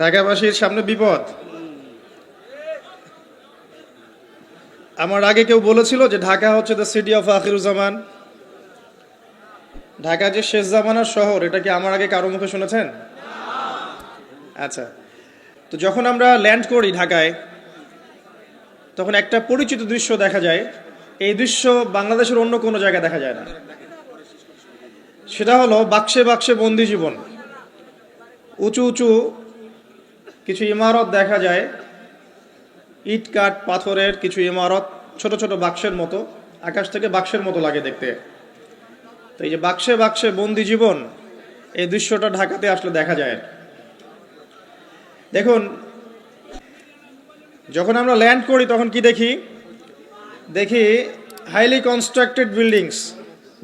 ঢাকাবাসীর সামনে বিপদ। আমার আগে কেউ বলেছিল যে ঢাকা হচ্ছে the city of Akhiruzzaman, Dhaka যে শেষ জামানার শহর, এটা কি আমার আগে কারো মুখে শুনেছেন? আচ্ছা, তো যখন আমরা ল্যান্ড করি ঢাকায়, তখন একটা পরিচিত দৃশ্য দেখা যায়। এই দৃশ্য বাংলাদেশের অন্য কোনো জায়গায় দেখা যায় না। সেটা হলো বাক্সে বাক্সে বন্দি জীবন। উঁচু উঁচু কিছু ইমারত দেখা যায়, ইট কাঠ পাথরের কিছু ইমারত, ছোট ছোট বাক্সের মতো, আকাশ থেকে বাক্সের মতো লাগে দেখতে। তো এই যে বাক্সে বাক্সে বন্দি জীবন, এই দৃশ্যটা ঢাকাতে আসলে দেখা যায়। দেখুন, যখন আমরা ল্যান্ড করি তখন কি দেখি হাইলি কনস্ট্রাক্টেড বিল্ডিংস।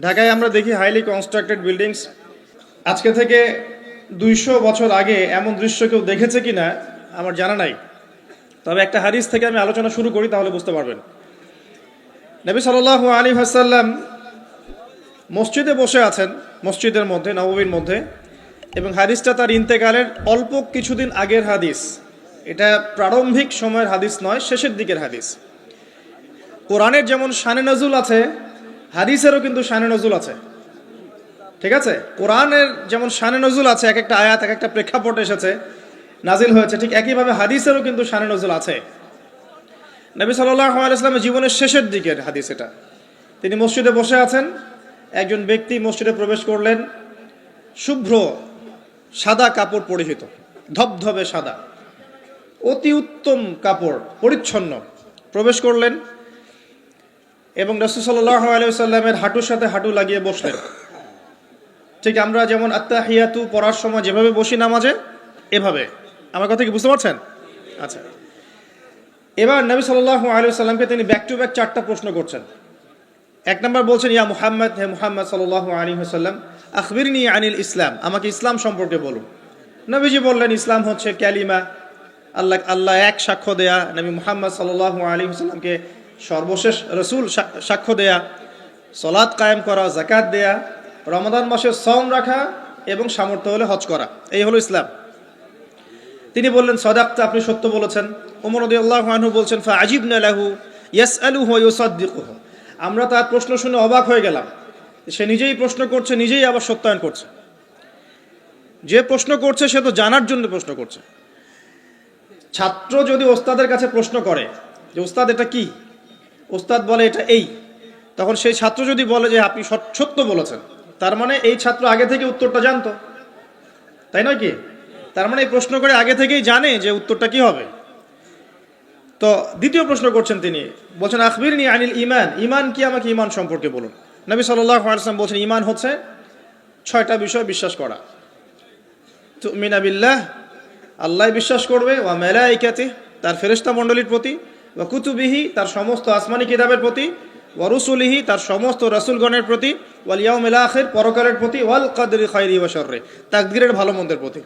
ঢাকায় আমরা দেখি হাইলি কনস্ট্রাক্টেড বিল্ডিংস। আজকে থেকে 200 বছর আগে এমন দৃশ্য কেউ দেখেছে কিনা আমার জানা নাই। তবে একটা হাদিস থেকে আমি আলোচনা শুরু করি, তাহলে বুঝতে পারবেন। নবী সাল্লাল্লাহু আলাইহি ওয়াসাল্লাম মসজিদে বসে আছেন, মসজিদের মধ্যে, নববীর মধ্যে, এবং হাদিসটা তার ইন্তেকালের অল্প কিছুদিন আগের হাদিস। এটা প্রারম্ভিক সময়ের হাদিস নয়, শেষের দিকের হাদিস। কোরআনের যেমন শানে নজুল আছে, হাদিসেরও কিন্তু শানে নজুল আছে। ঠিক আছে, কোরআনের যেমন শানে নজুল আছে, এক একটা আয়াত এক একটা প্রেক্ষাপটে এসেছে, নাজিল হয়েছে, ঠিক একইভাবে হাদিসেরও কিন্তু শানে নজুল আছে। নবী সাল্লাল্লাহু আলাইহি ওয়াসাল্লামের জীবনের শেষের দিকের হাদিস এটা। তিনি মসজিদে বসে আছেন, একজন ব্যক্তি মসজিদে প্রবেশ করলেন, শুভ্র সাদা কাপড় পরিহিত, ধবধবে সাদা, অতি উত্তম কাপড়, পরিচ্ছন্ন, প্রবেশ করলেন এবং রাসূল সাল্লাল্লাহু আলাইহি ওয়াসাল্লামের হাঁটুর সাথে হাঁটু লাগিয়ে বসলেন। ঠিক আমরা যেমন আত্তাহিয়াতু পড়ার সময় যেভাবে বসি নামাজে, এভাবে। আমার কথা কি বুঝতে পারছেন? আচ্ছা, এবার নবী সাল্লাল্লাহু আলাইহি ওয়াসাল্লামকে তিনি ব্যাক টু ব্যাক 4টা প্রশ্ন করছেন। এক নম্বর বলছেন, ইয়া মুহাম্মদ, হে মুহাম্মদ সাল্লাল্লাহু আলাইহি ওয়াসাল্লাম, আখবিরনি আনিল ইসলাম, আমাকে ইসলাম সম্পর্কে বলুন। নবীজি বললেন, ইসলাম হচ্ছে কালিমা, আল্লাহ এক সাক্ষ্য দেয়া, নবী মুহাম্মদ সাল্লাল্লাহু আলাইহি ওয়াসাল্লামকে সর্বশেষ রাসূল সাক্ষ্য দেয়া, সালাত কায়েম করা, যাকাত দেয়া, রমাদান মাসে সওম রাখা এবং সামর্থ্য হলে হজ করা, এই হলো ইসলাম। তিনি বললেন, সাদাকতা, আপনি সত্য বলেছেন। ওমর রাদিয়াল্লাহু আনহু বলছেন, ফাআজিবনা লাহু ইয়াসআলুহু ওয়া ইউসাদ্দিকুহু, আমরা তার প্রশ্ন শুনে অবাক হয়ে গেলাম। সে নিজেই প্রশ্ন করছে, নিজেই আবার সত্যায়ন করছে। যে প্রশ্ন করছে সে তো জানার জন্য প্রশ্ন করছে। ছাত্র যদি ওস্তাদের কাছে প্রশ্ন করে যে ওস্তাদ এটা কি, ওস্তাদ বলে এটা এই, তখন সেই ছাত্র যদি বলে যে আপনি সত্য বলেছেন, তার মানে এই ছাত্র আগে থেকে উত্তরটা জানতো, তাই নয় কি? তার মানে এই প্রশ্ন করে আগে থেকেই জানে যে উত্তরটা কি হবে। তো দ্বিতীয় প্রশ্ন করছেন তিনি, বলছেন, আখবিরনি আনিল ঈমান, ঈমান কি, আমাকে ঈমান সম্পর্কে বলুন। নবী সাল্লাল্লাহু আলাইহি ওয়াসাল্লাম বলছেন, ঈমান হচ্ছে 6টা বিষয় বিশ্বাস করা। তুমিনা বিল্লাহ, আল্লাহ বিশ্বাস করবে, ওয়া মালাইকাতিহি, তার ফেরেশতা মণ্ডলীর প্রতি, ওয়া কুতুবিহি, তার সমস্ত আসমানি কিতাবের প্রতি, ওয়া রুসুলিহি, তার সমস্ত রাসূলগণের প্রতি, ওয়াল ইয়াউমিল আখির, পরকালের প্রতি, ওয়াল কদরি খায়রি ওয়া শাররি, তাকদীরের ভালো মন্দের প্রতি।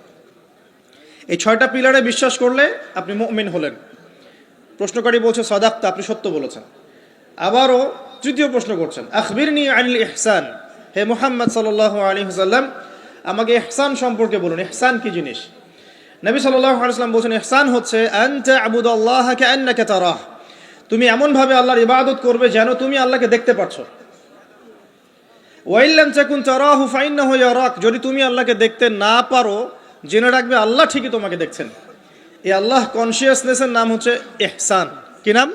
এই 6টা পিলারে বিশ্বাস করলে আপনি মুমিন হলেন। প্রশ্নকারী বলছে, সাদাকতা, আপনি সত্য বলেছেন। আবারও তৃতীয় প্রশ্ন করছেন, আখবিরনি আনিল ইহসান, হে মুহাম্মদ সাল্লাল্লাহু আলাইহি ওয়াসাল্লাম, আমাকে ইহসান সম্পর্কে বলুন। ইহসান কি জিনিস? নবী সাল্লাল্লাহু আলাইহি ওয়াসাল্লাম বলছেন, ইহসান হচ্ছে আনতা আবুদাল্লাহ কাআন্নাকা তারাহ, তুমি এমনভাবে আল্লাহর ইবাদত করবে যেন তুমি আল্লাহকে দেখতে পাচ্ছ। ওয়া ইল্লাম তাকুন তারাহু ফাইন্নাহু ইয়ারাক, যদি তুমি আল্লাহকে দেখতে না পারো, জেনে রাখবে আল্লাহ ঠিকই তোমাকে দেখছেন। এই আল্লাহ কনসিয়াসনেসের নাম হচ্ছে ইহসান। কি নাম?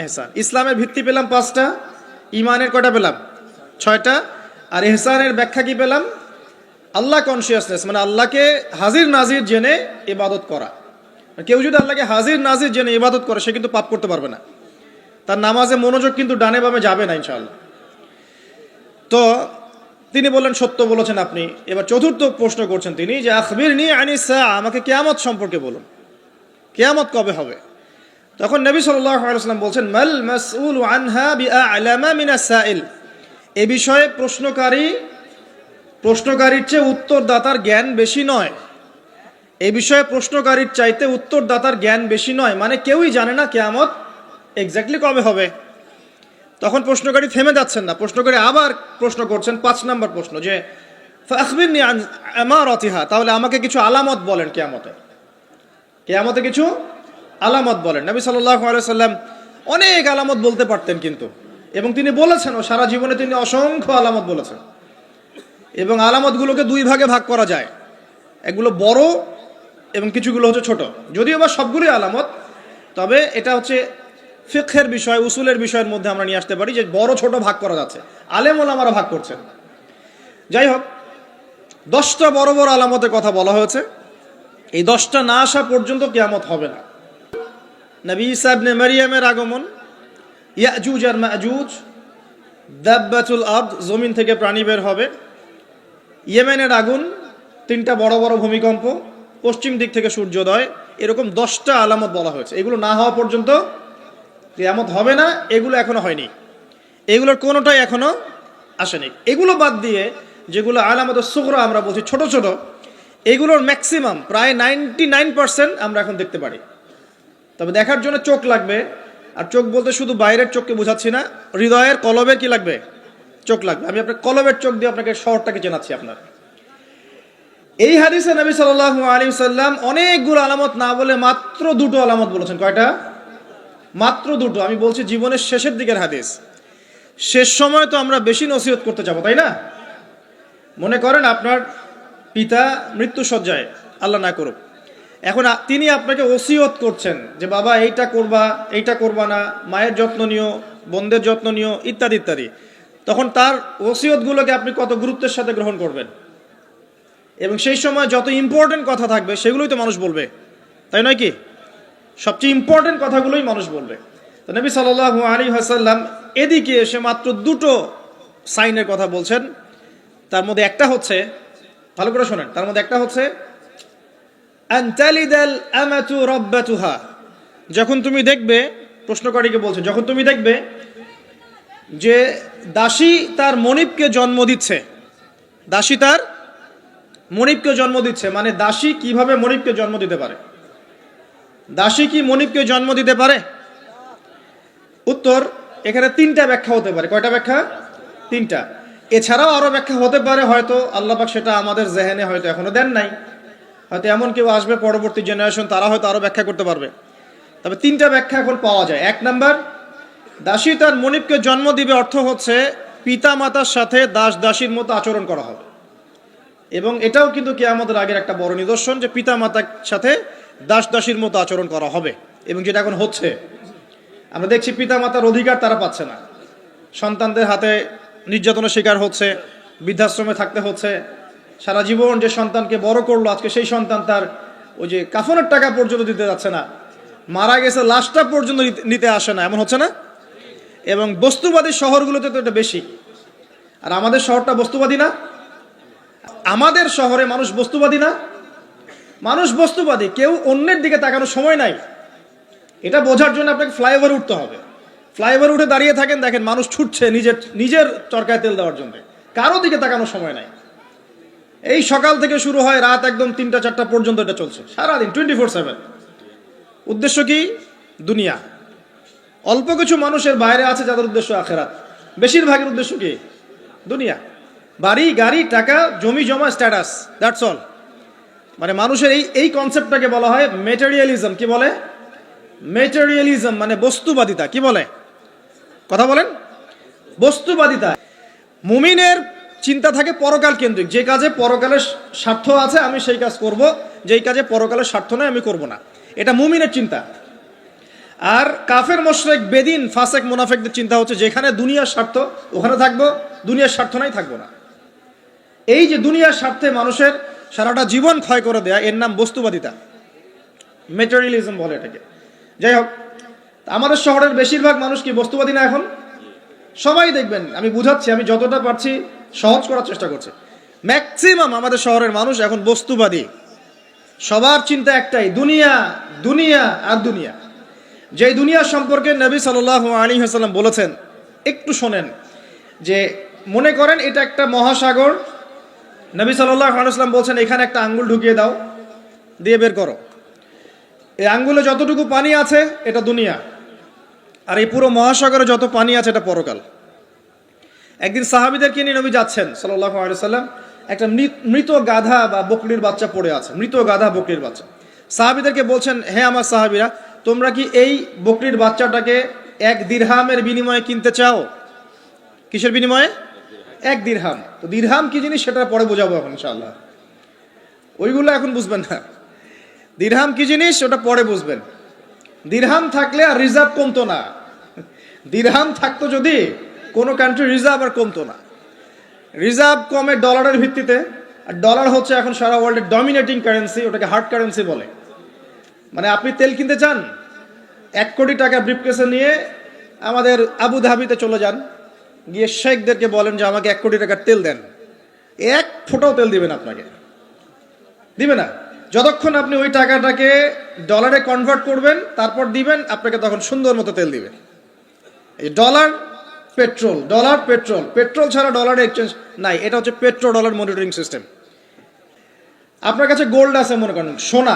ইহসান। ইসলামের ভিত্তি পেলাম 5টা, ইমানের কয়টা পেলাম? 6টা। আর ইহসানের ব্যাখ্যা কি পেলাম? আল্লাহ কনসিয়াসনেস, মানে আল্লাহকে হাজির নাজির জেনে ইবাদত করা। কেউ যদি আল্লাহকে হাজির নাজির জেনে ইবাদত করে, সে কিন্তু পাপ করতে পারবে না। তার নামাজে মনোযোগ কিন্তু ডানে বামে যাবে না ইনশাআল্লাহ। তো তিনি বললেন, সত্য বলেছেন আপনি। এবার চতুর্থ প্রশ্ন করছেন তিনি, যে আখবিরনি আনিস সাআ, আমাকে কিয়ামত সম্পর্কে বলুন, কিয়ামত কবে হবে? তখন নবী সাল্লাল্লাহু আলাইহি ওয়াসাল্লাম বলছেন, মাল মাসউলু আনহা বিআ'লামা মিনাস সাইল, এই বিষয়ে প্রশ্নকারীর চেয়ে উত্তরদাতার জ্ঞান বেশি নয়। এই বিষয়ে প্রশ্নকারীর চাইতে উত্তরদাতার জ্ঞান বেশি নয়, মানে কেউই জানে না কিয়ামত এক্স্যাক্টলি কবে হবে। তখন প্রশ্নকারী থেমে যাচ্ছেন না, প্রশ্নকারী আবার প্রশ্ন করছেন, 5 নম্বর প্রশ্ন, যে ফাখবিরনি আন আমারাতিহা, তাহলে আমাকে কিছু আলামত বলেন কিয়ামতের। কিয়ামতে কিছু আলামত বলেন। নবী সাল্লাল্লাহু আলাইহি সাল্লাম অনেক আলামত বলতে পারতেন কিন্তু, এবং তিনি বলেছেনও, সারা জীবনে তিনি অসংখ্য আলামত বলেছেন। এবং আলামতগুলোকে দুই ভাগে ভাগ করা যায়, এগুলো বড় এবং কিছুগুলো হচ্ছে ছোট। যদিও বা সবগুলোই আলামত, তবে এটা হচ্ছে ফিকহের বিষয়, উসুলের বিষয়ের মধ্যে আমরা নিয়ে আসতে পারি যে বড় ছোট ভাগ করা যাচ্ছে, আলেম ওলামারা ভাগ করছেন। যাই হোক, 10টা বড় বড় আলামতের কথা বলা হয়েছে। এই 10টা না আসা পর্যন্ত কিয়ামত হবে না। নবী ঈসা ইবনে মারইয়ামের আগমন, ইয়াজুজ আর মাজুজ, দাব্বাতুল আরদ, জমিন থেকে প্রাণী বের হবে, ইয়েমেনের আগুন, 3টা বড় বড় ভূমিকম্প, পশ্চিম দিক থেকে সূর্যোদয়, এরকম 10টা আলামত বলা হয়েছে। এগুলো না হওয়া পর্যন্ত কিয়ামত হবে না। এগুলো এখনো হয়নি, এগুলোর কোনোটাই এখনো আসেনি। এগুলো বাদ দিয়ে যেগুলো আলামত সুগরা আমরা বলছি, ছোট ছোট, এগুলোর ম্যাক্সিমাম প্রায় 99% আমরা এখন দেখতে পারি। তবে দেখার জন্য চোখ লাগবে, আর চোখ বলতে শুধু বাইরের চোখকে বোঝাচ্ছি না, হৃদয়ের কলবের কি লাগবে? চোখ লাগবে। আমি আপনার কলবের চোখ দিয়ে আপনাকে শহরটাকে চেনাচ্ছি। আপনার এই হাদিসে নবী সাল্লাল্লাহু আলাইহি সাল্লাম অনেকগুলো আলামত না বলে মাত্র 2টো আলামত বলেছেন। কয়টা? মাত্র 2টো। আমি বলছি জীবনের শেষের দিকের হাদিস, শেষ সময় তো আমরা বেশি নসিহত করতে যাবো, তাই না? মনে করেন আপনার পিতা মৃত্যুসজ্জায়, আল্লাহ না করুক, এখন তিনি আপনাকে ওসিয়ত করছেন যে বাবা এইটা করবা, এইটা করবা না, মায়ের যত্ন নিও, বোনদের যত্ন নিও, ইত্যাদি ইত্যাদি। তখন তার ওসিয়তগুলোকে আপনি কত গুরুত্বের সাথে গ্রহণ করবেন, এবং সেই সময় যত ইম্পর্টেন্ট কথা থাকবে সেগুলোই তো মানুষ বলবে, তাই নয় কি? সবচেয়ে ইম্পর্টেন্ট কথাগুলোই মানুষ বলবে। তো নবী সাল্লাল্লাহু আলাইহি ওয়াসাল্লাম এদিকে এসে মাত্র 2টো সাইনের কথা বলছেন। তার মধ্যে একটা হচ্ছে, ভালো করে শোনেন, তার মধ্যে একটা হচ্ছে আনতালিদাল আমাতু রাব্বাতুহা। যখন তুমি দেখবে, প্রশ্নকারীকে বলছে, যখন তুমি দেখবে যে দাসী তার মনিবকে জন্ম দিচ্ছে, দাসী তার মনিবকে জন্ম দিচ্ছে, মানে দাসী কিভাবে মনিবকে জন্ম দিতে পারে? দাসী কি মনিবকে জন্ম দিতে পারে? উত্তর, এখানে 3টা ব্যাখ্যা হতে পারে। কয়টা ব্যাখ্যা? 3টা। এছাড়াও আরো ব্যাখ্যা হতে পারে, হয়তো আল্লাহ পাক সেটা আমাদের জেহেনে হয়তো এখনো দেন নাই, হয়তো এমন কেউ আসবে পরবর্তী জেনারেশন, তারা হয়তো আরো ব্যাখ্যা করতে পারবে। তবে 3টা ব্যাখ্যা এখন পাওয়া যায়। 1 নাম্বার, দাসী তার মনিবকে জন্ম দিবে অর্থ হচ্ছে পিতা মাতার সাথে দাস দাসীর মতো আচরণ করা হবে। এবং এটাও কিন্তু কিয়ামতের আগের একটা বড় নিদর্শন যে পিতা মাতার সাথে দাস দাসীর মতো আচরণ করা হবে, এবং যেটা এখন হচ্ছে। আমরা দেখছি পিতা মাতার অধিকার তারা পাচ্ছে না, সন্তানদের হাতে নির্যাতনের শিকার হচ্ছে, বৃদ্ধাশ্রমে থাকতে হচ্ছে। সারা জীবন যে সন্তানকে বড় করলো, আজকে সেই সন্তান তার ওই যে কাফনের টাকা পর্যন্ত দিতে যাচ্ছে না, মারা গেছে লাশটা পর্যন্ত নিতে আসে না, এমন হচ্ছে না? এবং বস্তুবাদী শহরগুলোতে তো এটা বেশি। আর আমাদের শহরটা বস্তুবাদী না? আমাদের শহরে মানুষ বস্তুবাদী না? মানুষ বস্তুবাদী, কেউ অন্যের দিকে তাকানোর সময় নাই। এটা বোঝার জন্য আপনাকে ফ্লাইওভার উঠতে হবে। ফ্লাইওভার উঠে দাঁড়িয়ে থাকেন, দেখেন মানুষ ছুটছে নিজের চরকায় তেল দেওয়ার জন্য, কারো দিকে তাকানোর সময় নাই। এই সকাল থেকে শুরু হয়, রাত একদম 3টা-4টা পর্যন্ত এটা চলছে, সারাদিন 24/7। উদ্দেশ্য কি? দুনিয়া। অল্প কিছু মানুষের বাইরে আছে যাদের উদ্দেশ্য আখেরাত, বেশিরভাগের উদ্দেশ্য কি? দুনিয়া। বাড়ি, গাড়ি, টাকা, জমি জমা, স্ট্যাটাস, দ্যাটস অল। মানে মানুষের এই কনসেপ্টটাকে বলা হয় মেটেরিয়ালিজম। কি বলে? মেটেরিয়ালিজম মানে বস্তুবাদিতা। কি বলে? কথা বলেন। বস্তুবাদিতা। মুমিনের চিন্তা থাকে পরকাল কেন্দ্রিক, যে কাজে পরকালের স্বার্থ আছে আমি সেই কাজ করব, যেই কাজে পরকালের স্বার্থ নয় আমি করব না। এটা মুমিনের চিন্তা। আর কাফের, মুশরিক, বেদিন, ফাসেক, মুনাফিকদের চিন্তা হচ্ছে যেখানে দুনিয়ার স্বার্থ ওখানে থাকবো, দুনিয়ার স্বার্থ নাই থাকবো না। এই যে দুনিয়ার স্বার্থে মানুষের সারাটা জীবন ক্ষয় করে দেয়া, এর নাম বস্তুবাদিতা, মেটেরিয়ালিজম বলে এটাকে। যাই হোক, আমাদের শহরের বেশিরভাগ মানুষ কি বস্তুবাদী না? এখন সবাই দেখবেন, আমি বুঝাচ্ছি, আমি যতটা পারছি সহজ করার চেষ্টা করছি। ম্যাক্সিমাম আমাদের শহরের মানুষ এখন বস্তুবাদী। সবার চিন্তা একটাই, দুনিয়া, দুনিয়া আর দুনিয়া। যেই দুনিয়া সম্পর্কে নবী সাল্লাল্লাহু আলাইহি ওয়াসাল্লাম বলেছেন, একটু শোনেন, যে মনে করেন এটা একটা মহাসাগর। নবী সাল্লাল্লাহু আলাইহি ওয়াসাল্লাম বলছেন এখানে একটা আঙ্গুল ঢুকিয়ে দাও, দিয়ে বের করো। এই আঙ্গুলে যতটুকু পানি আছে এটা দুনিয়া, আর এই পুরো মহাসাগরে যত পানি আছে এটা পরকাল। একদিন সাহাবীদেরকে নিয়ে নবী যাচ্ছেন সাল্লাল্লাহু আলাইহি ওয়াসাল্লাম, একটা মৃত গাধা বা বকরির বাচ্চা পড়ে আছে, মৃত গাধা বকরির বাচ্চা। সাহাবীদেরকে বলছেন, হে আমার সাহাবীরা, তোমরা কি এই বকরির বাচ্চাটাকে 1 দিরহামের বিনিময়ে কিনতে চাও? কিসের বিনিময়ে? 1 দিরহাম। তো দিরহাম কি জিনিস সেটা পরে বোঝাবো এখন ইনশাআল্লাহ, ওইগুলো এখন বুঝবেন না। দিরহাম কি জিনিস ওটা পরে বুঝবেন। দিরহাম থাকলে আর রিজার্ভ কমতো না। দিরহাম থাকতো যদি কোনো কান্ট্রি রিজার্ভ আর কমতো না। রিজার্ভ কমে ডলারের ভিত্তিতে, আর ডলার হচ্ছে এখন সারা ওয়ার্ল্ডের ডমিনেটিং কারেন্সি, ওটাকে হার্ড কারেন্সি বলে। মানে আপনি তেল কিনতে চান, 1 কোটি টাকা ব্রিফকেসে নিয়ে আমাদের আবুধাবিতে চলে যান, গিয়ে শেখদেরকে বলেন যে আমাকে 1 কোটি টাকার তেল দেন, 1 ফোঁটাও তেল দিবেন আপনাকে, দিবে না। যতক্ষণ আপনি ওই টাকাটাকে ডলারে কনভার্ট করবেন তারপর দিবেন, আপনাকে তখন সুন্দর মতো তেল দিবেন। এই dollar petrol, dollar petrol, petrol ছাড়া ডলারের এক্সচেঞ্জ নাই। এটা হচ্ছে পেট্রো ডলার মনিটরিং সিস্টেম। আপনার কাছে গোল্ড আছে মনে করেন, সোনা,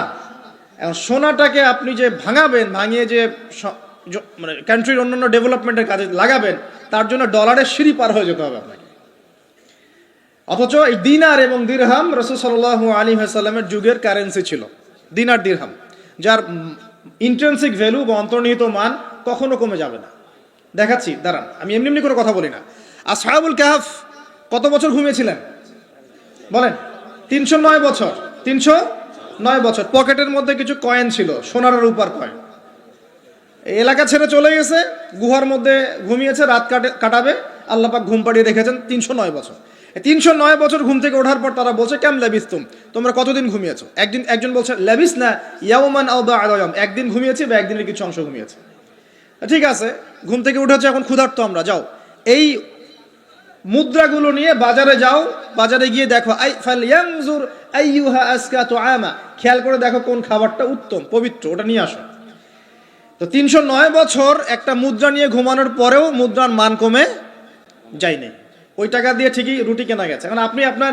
এখন সোনাটাকে আপনি যে ভাঙাবেন, ভাঙিয়ে যে মানে কান্ট্রির অন্যান্য ডেভেলপমেন্টের কাজে লাগাবেন, তার জন্য ডলারের সিঁড়ি পার হয়ে যেতে হবে আপনাকে। অথচ এই দিনার এবং দিরহাম রাসূল সাল্লাল্লাহু আলাইহি ওয়াসাল্লামের যুগের কারেন্সি ছিল, দিনার দিরহাম, যার ইন্ট্রিনসিক ভ্যালু বা অন্তর্নিহিত মান কখনো কমে যাবে না। দেখাচ্ছি, দাঁড়ান, আমি এমনি এমনি করে কথা বলি না। আসহাবুল কাহফ কত বছর ঘুমিয়েছিলেন বলেন? 309 বছর। 309 বছর। পকেটের মধ্যে কিছু কয়েন ছিল, সোনার আর রূপার কয়েন। এই এলাকা ছেড়ে চলে গেছে, গুহার মধ্যে ঘুমিয়েছে, রাত কাটাবে, আল্লাহ পাক ঘুম পাড়িয়ে রেখেছেন 309 বছর। 309 বছর ঘুম থেকে ওঠার পর তারা বলছে, কেম লাবিস্তুম, তোমরা কতদিন ঘুমিয়েছো? একজন বলছে লাবিস না ইয়াউমান আও বা'দা ইয়াউম, একদিন ঘুমিয়েছি বা একদিনের কিছু অংশ ঘুমিয়েছে। ঠিক আছে, ঘুম থেকে উঠেছে, এখন ক্ষুধার্ত আমরা, যাও এই মুদ্রাগুলো নিয়ে বাজারে যাও, বাজারে গিয়ে দেখো ফালয়ানজুর আইয়ুহা আজকা তুআমা, খেয়াল করে দেখো কোন খাবারটা উত্তম পবিত্র, ওটা নিয়ে আসো। তো 309 বছর একটা মুদ্রা নিয়ে ঘুমানোর পরেও মুদ্রার মান কমে যায়নি। ওই টাকা দিয়ে ঠিকই রুটি কেনা গেছে। এখন আপনি আপনার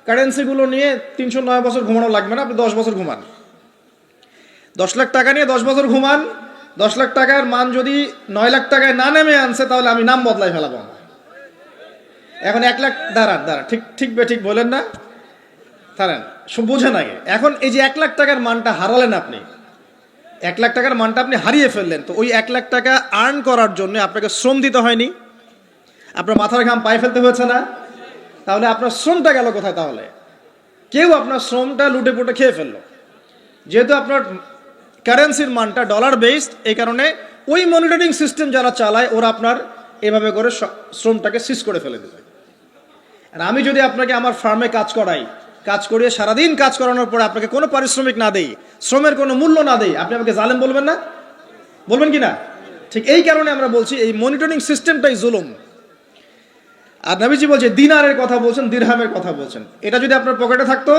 কারেন্সিগুলো নিয়ে 309 বছর ঘুমানো লাগবে না, আপনি 10 বছর ঘুমান। 10 লাখ টাকা নিয়ে 10 বছর ঘুমান। 10 লাখ টাকার মান যদি 9 লাখ টাকায় না নেমে আনছে, তাহলে আমি নাম বদলাই ফেলাবো। এখন 1 লাখ, দাঁড়ান ঠিক বলেন না, দাঁড়ান, বোঝেন আগে। এখন এই যে 1 লাখ টাকার মানটা হারালেন আপনি, 1 লাখ টাকার মানটা আপনি হারিয়ে ফেললেন, তো ওই 1 লাখ টাকা আর্ন করার জন্য আপনাকে শ্রম দিতে হয়নি? আপনার মাথার ঘাম পায়ে ফেলতে হয়েছে না? তাহলে আপনার শ্রমটা গেল কোথায়? তাহলে কেউ আপনার শ্রমটা লুটে পুটে খেয়ে ফেললো। যেহেতু আপনার কারেন্সির মানটা ডলার বেসড, এই কারণে ওই মনিটরিং সিস্টেম যারা চালায় ওরা আপনার এভাবে করে শ্রমটাকে সিজ করে ফেলে দেবে। আর আমি যদি আপনাকে আমার ফার্মে কাজ করিয়ে সারাদিন কাজ করানোর পরে আপনাকে কোনো পারিশ্রমিক না দেই, শ্রমের কোনো মূল্য না দেই, আপনি আমাকে জালেম বলবেন না? বলবেন কি না? ঠিক এই কারণে আমরা বলছি এই মনিটরিং সিস্টেমটাই জুলুম। আর নবীজি বলছে, দিনারের কথা বলছেন, দিরহামের কথা বলছেন। এটা যদি আপনার পকেটে থাকতো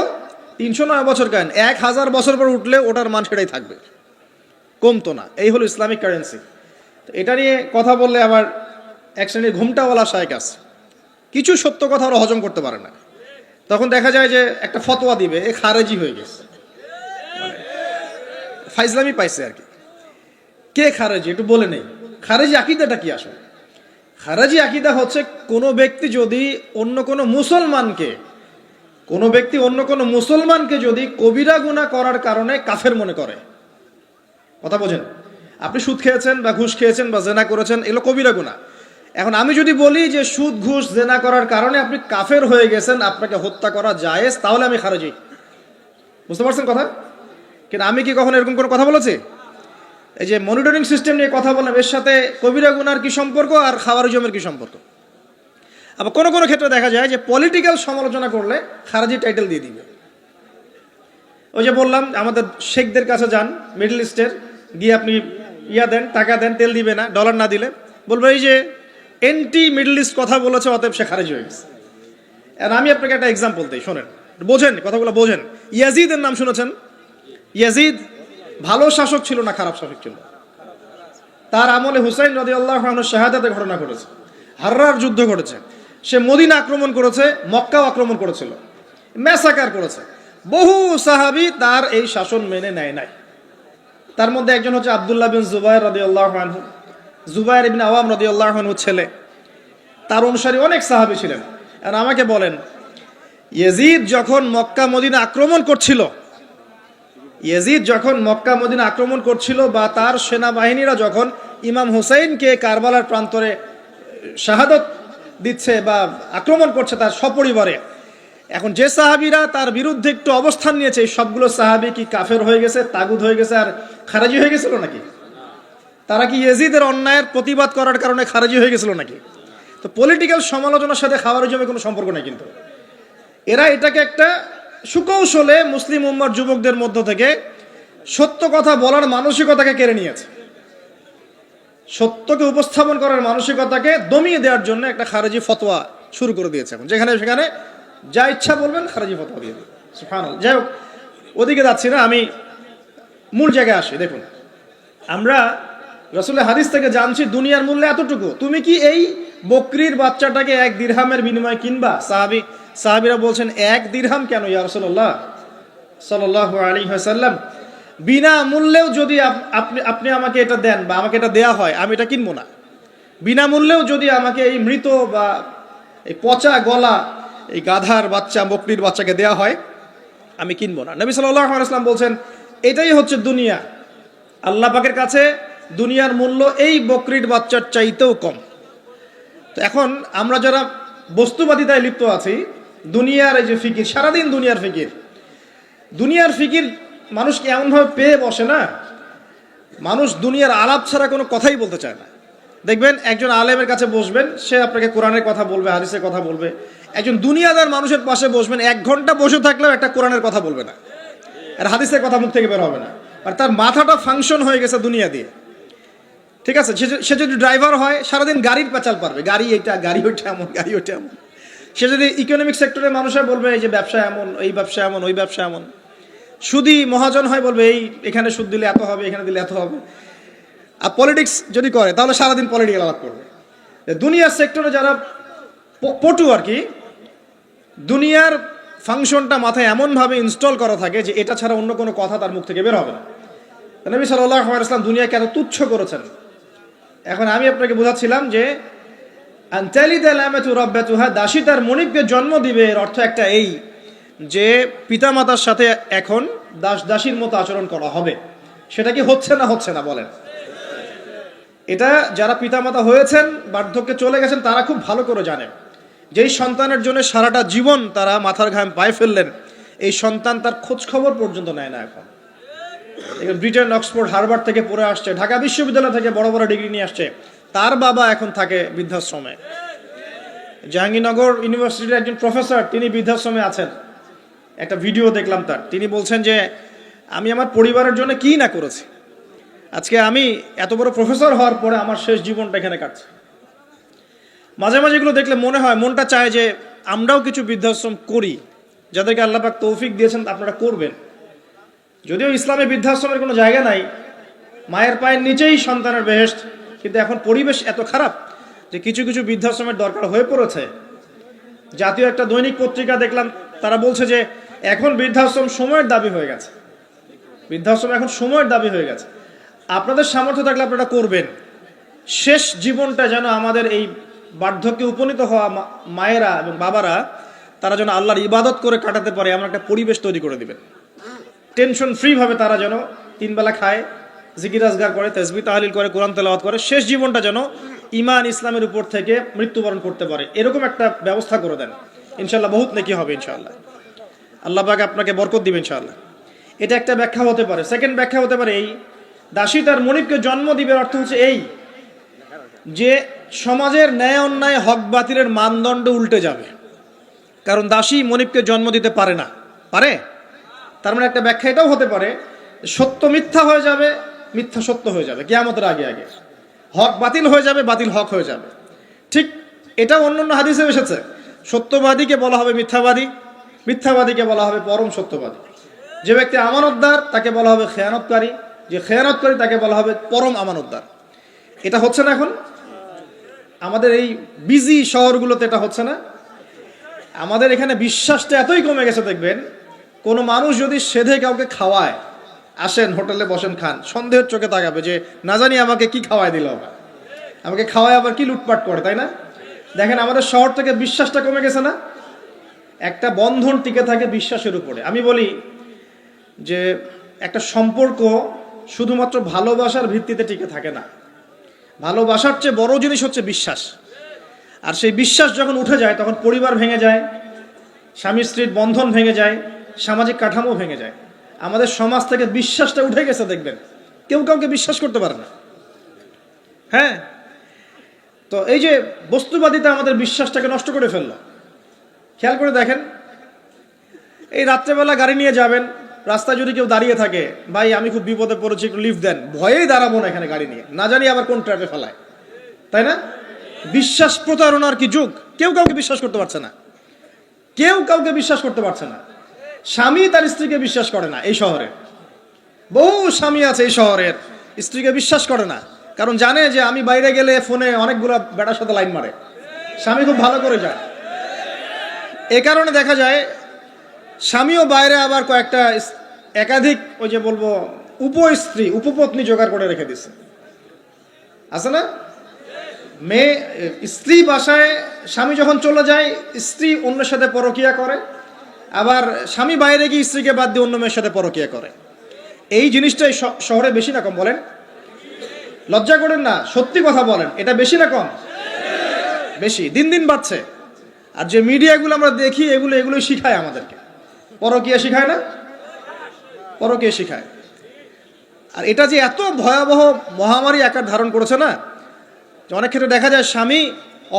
309 বছর কেন, 1000 বছর পর উঠলে ওটার মান সেটাই থাকবে, কমতো না। এই হলো ইসলামিক কারেন্সি। এটা নিয়ে কথা বললে আবার এক শ্রেণীর ঘুমটাওয়ালা শায়েখ আছে, কিছু সত্য কথা ওরা হজম করতে পারে না। তখন দেখা যায় যে একটা ফতোয়া দিবে, এ খারেজি হয়ে গেছে, ফাইজলামি পাইছে আর কি। কে খারেজি একটু বলে নেই। খারেজি আকীদাটা কি আসলে? খারেজি আকীদা হচ্ছে কোনো ব্যক্তি অন্য কোনো মুসলমানকে যদি কবিরা গুনাহ করার কারণে কাফের মনে করে। কথা বোঝেন? আপনি সুদ খেয়েছেন বা ঘুষ খেয়েছেন বা জেনা করেছেন, এগুলো কবিরা গুনাহ। এখন আমি যদি বলি যে সুদ ঘুষ জেনা করার কারণে আপনি কাফের হয়ে গেছেন, আপনাকে হত্যা করা জায়েজ, তাহলে আমি খারেজি। বুঝতে পারছেন কথা? কিন্তু আমি কি কখনো এরকম কোনো কথা বলেছি? এই যে মনিটরিং সিস্টেম নিয়ে কথা বললাম, এর সাথে কবিরা গুনার কি সম্পর্ক আর খাওয়ারিজমের কি সম্পর্ক? আবার কোনো কোনো ক্ষেত্রে দেখা যায় যে পলিটিক্যাল সমালোচনা করলে খারাজি টাইটেল দিয়ে দিবে। ওই যে বললাম, আমাদের শেখদের কাছে যান মিডল ইস্টের, গিয়ে আপনি দেন, টাকা দেন, তেল দিবে না, ডলার না দিলে বলবো এই যে এন্টি মিডল ইস্ট কথা বলেছে, অতএব সে খারিজ হয়ে গেছে। আর আমি আপনাকে একটা এক্সাম্পল দিই, শোনেন, বোঝেন কথাগুলো, বোঝেন। ইয়াজিদের নাম শুনেছেন? ইয়াজিদ ভালো শাসক ছিল না খারাপ শাসক ছিল? তার আমলে হুসাইন রাদিয়াল্লাহু আনহুর শাহাদাতের ঘটনা ঘটেছে, হাররার যুদ্ধ ঘটেছে, সে মদিনা আক্রমণ করেছে, মক্কাও আক্রমণ করেছিল, ম্যাসাকার করেছে। বহু সাহাবী তার এই শাসন মেনে নেয় নাই। তার মধ্যে একজন হচ্ছে আব্দুল্লাহ বিন জুবাইর রাদিয়াল্লাহু আনহু, জুবাইর ইবনে আওয়াম রাদিয়াল্লাহু আনহুর ছেলে। তার অনুসারী অনেক সাহাবী ছিলেন। আর আমাকে বলেন, ইয়াজিদ যখন মক্কা মদিনা আক্রমণ করছিল, ইয়াজিদ যখন মক্কা মদিনা আক্রমণ করছিল বা তার সেনাবাহিনীরা যখন ইমাম হুসাইনকে কারবালার প্রান্তরে শাহাদত দিচ্ছে বা আক্রমণ করছে তার সপরিবারে, এখন যে সাহাবীরা তার বিরুদ্ধে একটু অবস্থান নিয়েছে, এই সবগুলো সাহাবী কি কাফের হয়ে গেছে, তাগুত হয়ে গেছে আর খারাজি হয়ে গেছিল নাকি? তারা কি ইয়াজিদের অন্যায়ের প্রতিবাদ করার কারণে খারাজি হয়ে গেছিল নাকি? তো পলিটিক্যাল সমালোচনার সাথে খাওয়ারিজমের কোনো সম্পর্ক নেই। কিন্তু এরা এটাকে একটা সুকৌশলে মুসলিম উম্মার যুবকদের মধ্য থেকে সত্য কথা বলার মানসিকতাকে কেড়ে নিয়েছে, সত্যকে উপস্থাপন করার মানসিকতাকে দমিয়ে দেওয়ার জন্য একটা খারেজি ফতোয়া শুরু করে দিয়েছে। এখন যেখানে সেখানে যা ইচ্ছা বলবেন খারেজি ফতোয়া দিয়ে দেবে। সুবহানাল্লাহ। যাই হোক, ওদিকে যাচ্ছি না, আমি মূল জায়গায় আসি। দেখুন, আমরা রাসূলের হাদিস থেকে জানছি দুনিয়ার মূল্য এতটুকু, তুমি কি এই বকরির বাচ্চাটাকে 1 দিরহামের বিনিময়ে কিনবা? সাহাবীরা বলছেন 1 দিরহাম কেন ইয়া রাসূলুল্লাহ সাল্লাল্লাহু আলাইহি ওয়াসাল্লাম, বিনা মূল্যেও যদি আপনি আমাকে এটা দেন বা আমাকে এটা দেয়া হয় আমি এটা কিনবো না। বিনামূল্যেও যদি আমাকে এই মৃত বা এই পচা গলা এই গাধার বাচ্চা বকরির বাচ্চাকে দেয়া হয় আমি কিনবো না। নবী সাল্লাল্লাহু আলাইহি ওয়াসাল্লাম বলছেন এটাই হচ্ছে দুনিয়া, আল্লাহ পাকের কাছে দুনিয়ার মূল্য এই বকরির বাচ্চার চাইতেও কম। তো এখন আমরা যারা বস্তুবাদিতায় লিপ্ত আছি, দুনিয়ার এই যে ফিকির, সারাদিন দুনিয়ার ফিকির মানুষকে এমনভাবে পেয়ে বসে না, মানুষ দুনিয়ার আলাপ ছাড়া কোনো কথাই বলতে চায় না। দেখবেন একজন আলেমের কাছে বসবেন, সে আপনাকে কোরআনের কথা বলবে, হাদিসের কথা বলবে। একজন দুনিয়াদার মানুষের পাশে বসবেন, 1 ঘন্টা বসে থাকলেও একটা কোরআনের কথা বলবে না, আর হাদিসের কথা মুখ থেকে বের হবে না। আর তার মাথাটা ফাংশন হয়ে গেছে দুনিয়া দিয়ে। ঠিক আছে, সে যদি ড্রাইভার হয় সারাদিন গাড়ির পেঁচাল পারবে, গাড়ি এটা, গাড়ি ওইটা এমন, গাড়ি ওইটা এমন। সে যদি ইকোনমিক সেক্টরের মানুষরা বলবে এই যে ব্যবসা এমন, এই ব্যবসা এমন, ওই ব্যবসা এমন। সুদি মহাজন হয় বলবে এই এখানে সুদ দিলে এত হবে, এখানে দিলে এত হবে। আর পলিটিক্স যদি করে তাহলে সারাদিন পলিটিক্যাল আলাপ করবে। দুনিয়ার সেক্টরে যারা পটু আর কি, দুনিয়ার ফাংশনটা মাথায় এমনভাবে ইনস্টল করা থাকে যে এটা ছাড়া অন্য কোনো কথা তার মুখ থেকে বের হবে না। নবী সাল্লাল্লাহু আলাইহি ওয়াসাল্লাম দুনিয়াকে এত তুচ্ছ করেছেন। এখন আমি আপনাকে বোঝাচ্ছিলাম যে আনতালিদাল আমাতু রাব্বাতুহা, দাসী তার মনিবকে জন্ম দিবে, এর অর্থ একটা এই যে পিতামাতার সাথে এখন দাসীর মতো আচরণ করা হবে। সেটা কি হচ্ছে না বলেন? এটা যারা পিতামাতা হয়েছেন, বার্ধক্যে চলে গেছেন, তারা খুব ভালো করে জানেন যেই সন্তানের জন্য সারাটা জীবন তারা মাথার ঘাম পায়ে ফেললেন, এই সন্তান তার খোঁজ খবর পর্যন্ত নেয় না। এখন ব্রিটেন, অক্সফোর্ড, হার্ভার্ড থেকে পড়ে আসছে, ঢাকা বিশ্ববিদ্যালয় থেকে বড় বড় ডিগ্রি নিয়ে আসছে, তার বাবা এখন থাকে বৃদ্ধাশ্রমে। জাহাঙ্গীরনগর ইউনিভার্সিটির একজন প্রফেসর, তিনি বৃদ্ধাশ্রমে আছেন। একটা ভিডিও দেখলাম তার, তিনি বলছেন যে আমি আমার পরিবারের জন্য কি না করেছি, আজকে আমি এত বড় প্রফেসর হওয়ার পরে আমার শেষ জীবনটা এখানে কাটছে। মাঝে মাঝে এগুলো দেখলে মনে হয়, মনটা চায় যে আমরাও কিছু বৃদ্ধাশ্রম করি, যাদেরকে আল্লাহ পাক তৌফিক দিয়েছেন আপনারা করবেন। যদিও ইসলামে বৃদ্ধাশ্রমের কোনো জায়গা নাই, মায়ের পায়ের নিচেই সন্তানের বেহেশত, কিন্তু এখন পরিবেশ এত খারাপ যে কিছু কিছু বৃদ্ধাশ্রমের দরকার হয়ে পড়েছে। জাতীয় একটা দৈনিক পত্রিকা দেখলাম, তারা বলছে যে এখন বৃদ্ধাশ্রম সময়ের দাবি হয়ে গেছে, বৃদ্ধাশ্রম এখন সময়ের দাবি হয়ে গেছে। আপনাদের সামর্থ্য থাকলে আপনারা করবেন। শেষ জীবনটা যেন আমাদের এই বার্ধক্যে উপনীত হওয়া মায়েরা এবং বাবারা তারা যেন আল্লাহর ইবাদত করে কাটাতে পারে এমন একটা পরিবেশ তৈরি করে দিবেন। টেনশন ফ্রি ভাবে তারা যেন 3 বেলা খায়, জিকির আজগার করে, তাসবিহ তাহলিল করে, কোরআন তেলাওয়াত করে, শেষ জীবনটা যেন ঈমান ইসলামের উপর থেকে মৃত্যুবরণ করতে পারে, এরকম একটা ব্যবস্থা করে দেন। ইনশাআল্লাহ বহুত নেকি হবে ইনশাআল্লাহ, আল্লাহ পাক আপনাকে বরকত দিবেন ইনশাআল্লাহ। এটা একটা ব্যাখ্যা হতে পারে। সেকেন্ড ব্যাখ্যা হতে পারে এই, দাসী তার মনিবকে জন্ম দিবে অর্থ হচ্ছে এই যে সমাজের ন্যায় অন্যায়, হক বাতিলের মানদণ্ড উল্টে যাবে, কারণ দাসী মনিবকে জন্ম দিতে পারে না। পারে? তার মানে একটা ব্যাখ্যা এটাও হতে পারে, সত্য মিথ্যা হয়ে যাবে, মিথ্যা সত্য হয়ে যাবে কিয়ামতের আগে আগে, হক বাতিল হয়ে যাবে, বাতিল হক হয়ে যাবে। ঠিক এটা অন্যান্য হাদিসে এসেছে, সত্যবাদীকে বলা হবে মিথ্যাবাদী, মিথ্যাবাদীকে বলা হবে পরম সত্যবাদী। যে ব্যক্তি আমানতদার তাকে বলা হবে খেয়ানতকারী, যে খেয়ানতকারী তাকে বলা হবে পরম আমানতদার। এটা হচ্ছে না এখন আমাদের এই বিজি শহরগুলোতে, এটা হচ্ছে না। আমাদের এখানে বিশ্বাসটা এতই কমে গেছে, দেখবেন কোনো মানুষ যদি সেধে কাউকে খাওয়ায়, আসেন হোটেলে বসেন খান, সন্দেহের চোখে তাকাবে যে না জানি আমাকে কি খাওয়াই দিল, আমাকে খাওয়ায় আবার কি লুটপাট করে, তাই না? দেখেন আমাদের শহর থেকে বিশ্বাসটা কমে গেছে না। একটা বন্ধন টিকে থাকে বিশ্বাসের উপরে। আমি বলি যে একটা সম্পর্ক শুধুমাত্র ভালোবাসার ভিত্তিতে টিকে থাকে না। ভালোবাসার চেয়ে বড় জিনিস হচ্ছে বিশ্বাস। আর সেই বিশ্বাস যখন উঠে যায় তখন পরিবার ভেঙে যায়, স্বামী স্ত্রীর বন্ধন ভেঙে যায়, সামাজিক কাঠামো ভেঙে যায়। আমাদের সমাজ থেকে বিশ্বাসটা উঠে গেছে, দেখবেন কেউ কাউকে বিশ্বাস করতে পারে না। হ্যাঁ, তো এই যে বস্তুবাদিতা আমাদের বিশ্বাসটাকে নষ্ট করে ফেললো। খেয়াল করে দেখেন, এই রাত্রেবেলা গাড়ি নিয়ে যাবেন, রাস্তায় যদি কেউ দাঁড়িয়ে থাকে, ভাই আমি খুব বিপদে পড়েছি একটু লিফট দেন, ভয়েই দাঁড়াবো না এখানে গাড়ি নিয়ে, না জানি আবার কোন ট্র্যাপে ফেলায়, তাই না? বিশ্বাস প্রতারণার কি যুগ, কেউ কাউকে বিশ্বাস করতে পারছে না, কেউ কাউকে বিশ্বাস করতে পারছে না। স্বামী তার স্ত্রীকে বিশ্বাস করে না। এই শহরে বহু স্বামী আছে এই শহরের, স্ত্রীকে বিশ্বাস করে না, কারণ জানে যে আমি বাইরে গেলে ফোনে অনেকগুলো বেটার সাথে লাইন মারে, স্বামী খুব ভালো করে যায়। এ কারণে দেখা যায় স্বামীও বাইরে আবার কয়েকটা একাধিক ওই যে বলবো উপস্ত্রী উপপত্নী জোগাড় করে রেখে দিছে, আছে না? মেয়ে স্ত্রী বাসায়, স্বামী যখন চলে যায় স্ত্রী অন্যের সাথে পরকিয়া করে, আবার স্বামী বাইরে গিয়ে স্ত্রীকে বাদ দিয়ে অন্য মেয়ের সাথে পরকিয়া করে। এই জিনিসটাই শহরে বেশি না কম বলেন? লজ্জা করেন না, সত্যি কথা বলেন, এটা বেশি না কম? বেশি, দিন দিন বাড়ছে। আর যে মিডিয়াগুলো আমরা দেখি এগুলোই শিখায় আমাদেরকে, পরকিয়া শিখায় না? পরকিয়া শিখায়। আর এটা যে এত ভয়াবহ মহামারী আকার ধারণ করেছে না, যে অনেক ক্ষেত্রে দেখা যায় স্বামী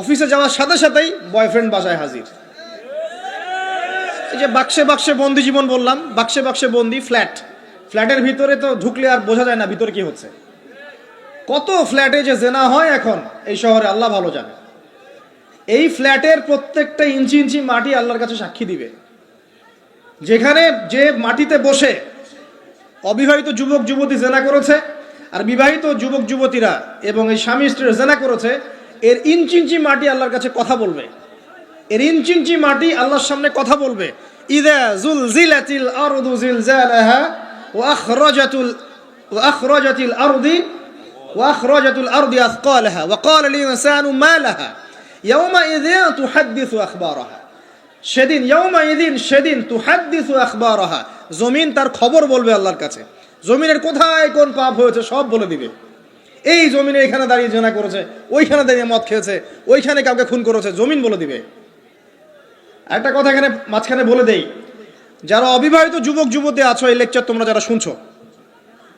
অফিসে যাওয়ার সাথে সাথেই বয়ফ্রেন্ড বাসায় হাজির। এই যে বাক্সে বাক্সে বন্দি জীবন বললাম, বাক্সে বাক্সে বন্দি, ফ্ল্যাটের ভিতরে তো ঢুকলে আর বোঝা যায় না ভিতরে কি হচ্ছে। কত ফ্ল্যাটে যে জেনা হয় এখন এই শহরে আল্লাহ ভালো জানে। এই ফ্ল্যাটের প্রত্যেকটা ইঞ্চি ইঞ্চি মাটি আল্লাহর কাছে সাক্ষী দিবে। যেখানে যে মাটিতে বসে অবিবাহিত যুবক যুবতী জেনা করেছে আর বিবাহিত যুবক যুবতীরা এবং এই স্বামী স্ত্রীর জেনা করেছে, এর ইঞ্চি ইঞ্চি মাটি আল্লাহর কাছে কথা বলবে। এর ইঞ্চি ইঞ্চি মাটি আল্লাহর সামনে কথা বলবে। ইযা যুলজিলাতিল আরদু জিলজালাহা ওয়া আখরাজাতিল আরদি আথকালাহা ওয়া ক্বালা লিল ইনসানু মা লাহা ইয়াওমাইযিন তুহাদ্দিসু আখবারাহা। সেদিন তুহাদ্দিসু আখবারাহা, জমিন তার খবর বলবে আল্লাহর কাছে। জমিনের কোথায় কোন পাপ হয়েছে সব বলে দিবে। এই জমিনে এখানে দাঁড়িয়ে জেনা করেছে, ওইখানে দাঁড়িয়ে মদ খেয়েছে, ওইখানে কাউকে খুন করেছে, জমিন বলে দিবে। একটা কথা এখানে মাঝখানে বলে দেই, যারা অবিবাহিত যুবক যুবতী আছো, এই লেকচার তোমরা যারা শুনছো,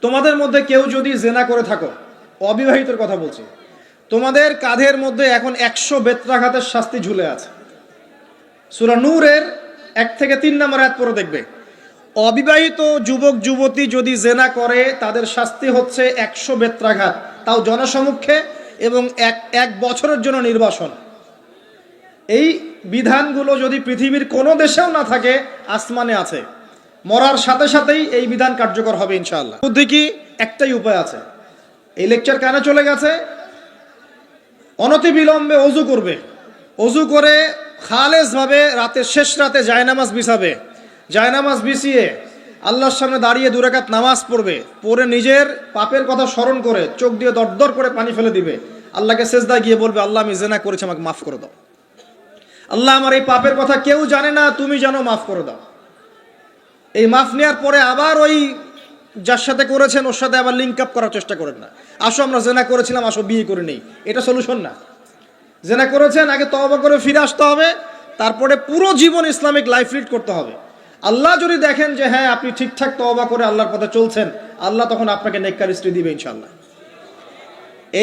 তোমাদের মধ্যে কেউ যদি জেনা করে থাকো, অবিবাহিতের কথা বলছি, তোমাদের কাঁধের মধ্যে এখন 100 বেত্রাঘাতের শাস্তি ঝুলে আছে। সূরা নূরের 1 থেকে 3 নম্বর আয়াত পড়ে দেখবে, অবিবাহিত যুবক যুবতী যদি জেনা করে তাদের শাস্তি হচ্ছে 100 বেত্রাঘাত, তাও জনসমক্ষে, এবং এক বছরের জন্য নির্বাসন। এই বিধানগুলো যদি পৃথিবীর কোনো দেশেও না থাকে, আসমানে আছে। মরার সাথে সাথেই এই বিধান কার্যকর হবে ইনশাআল্লাহ। বুদ্ধি কি? একটাই উপায় আছে। এই লেকচার কানে চলে গেছে, অনতিবিলম্বে ওযু করবে, ওযু করে খালেস ভাবে রাতে শেষ রাতে জায়নামাজ বিছাবে, জায়নামাজ বিছিয়ে আল্লাহর সামনে দাঁড়িয়ে 2 রাকাত নামাজ পড়বে, পড়ে নিজের পাপের কথা স্মরণ করে চোখ দিয়ে দরদর করে পানি ফেলে দিবে, আল্লাহকে সেজদায় গিয়ে বলবে, আল্লাহ আমি জেনা করেছি, আমাকে মাফ করে দাও। আল্লাহ আমার এই পাপের কথা কেউ জানে না, তুমি জানো, মাফ করে দাও। এই মাফ নেওয়ার পরে আবার ওই যার সাথে করেছেন ওর সাথে আবার লিঙ্ক আপ করার চেষ্টা করেন না। আসো আমরা জেনা করেছিলাম, আসো বিয়ে করে নেই, এটা সলিউশন না। জেনা করেছেন, আগে তওবা করে ফিরে আসতে হবে, তারপরে পুরো জীবন ইসলামিক লাইফ লিড করতে হবে। আল্লাহ যদি দেখেন যে হ্যাঁ আপনি ঠিকঠাক তওবা করে আল্লাহর পথে চলছেন, আল্লাহ তখন আপনাকে নেককার স্ত্রী দিবে ইনশাআল্লাহ।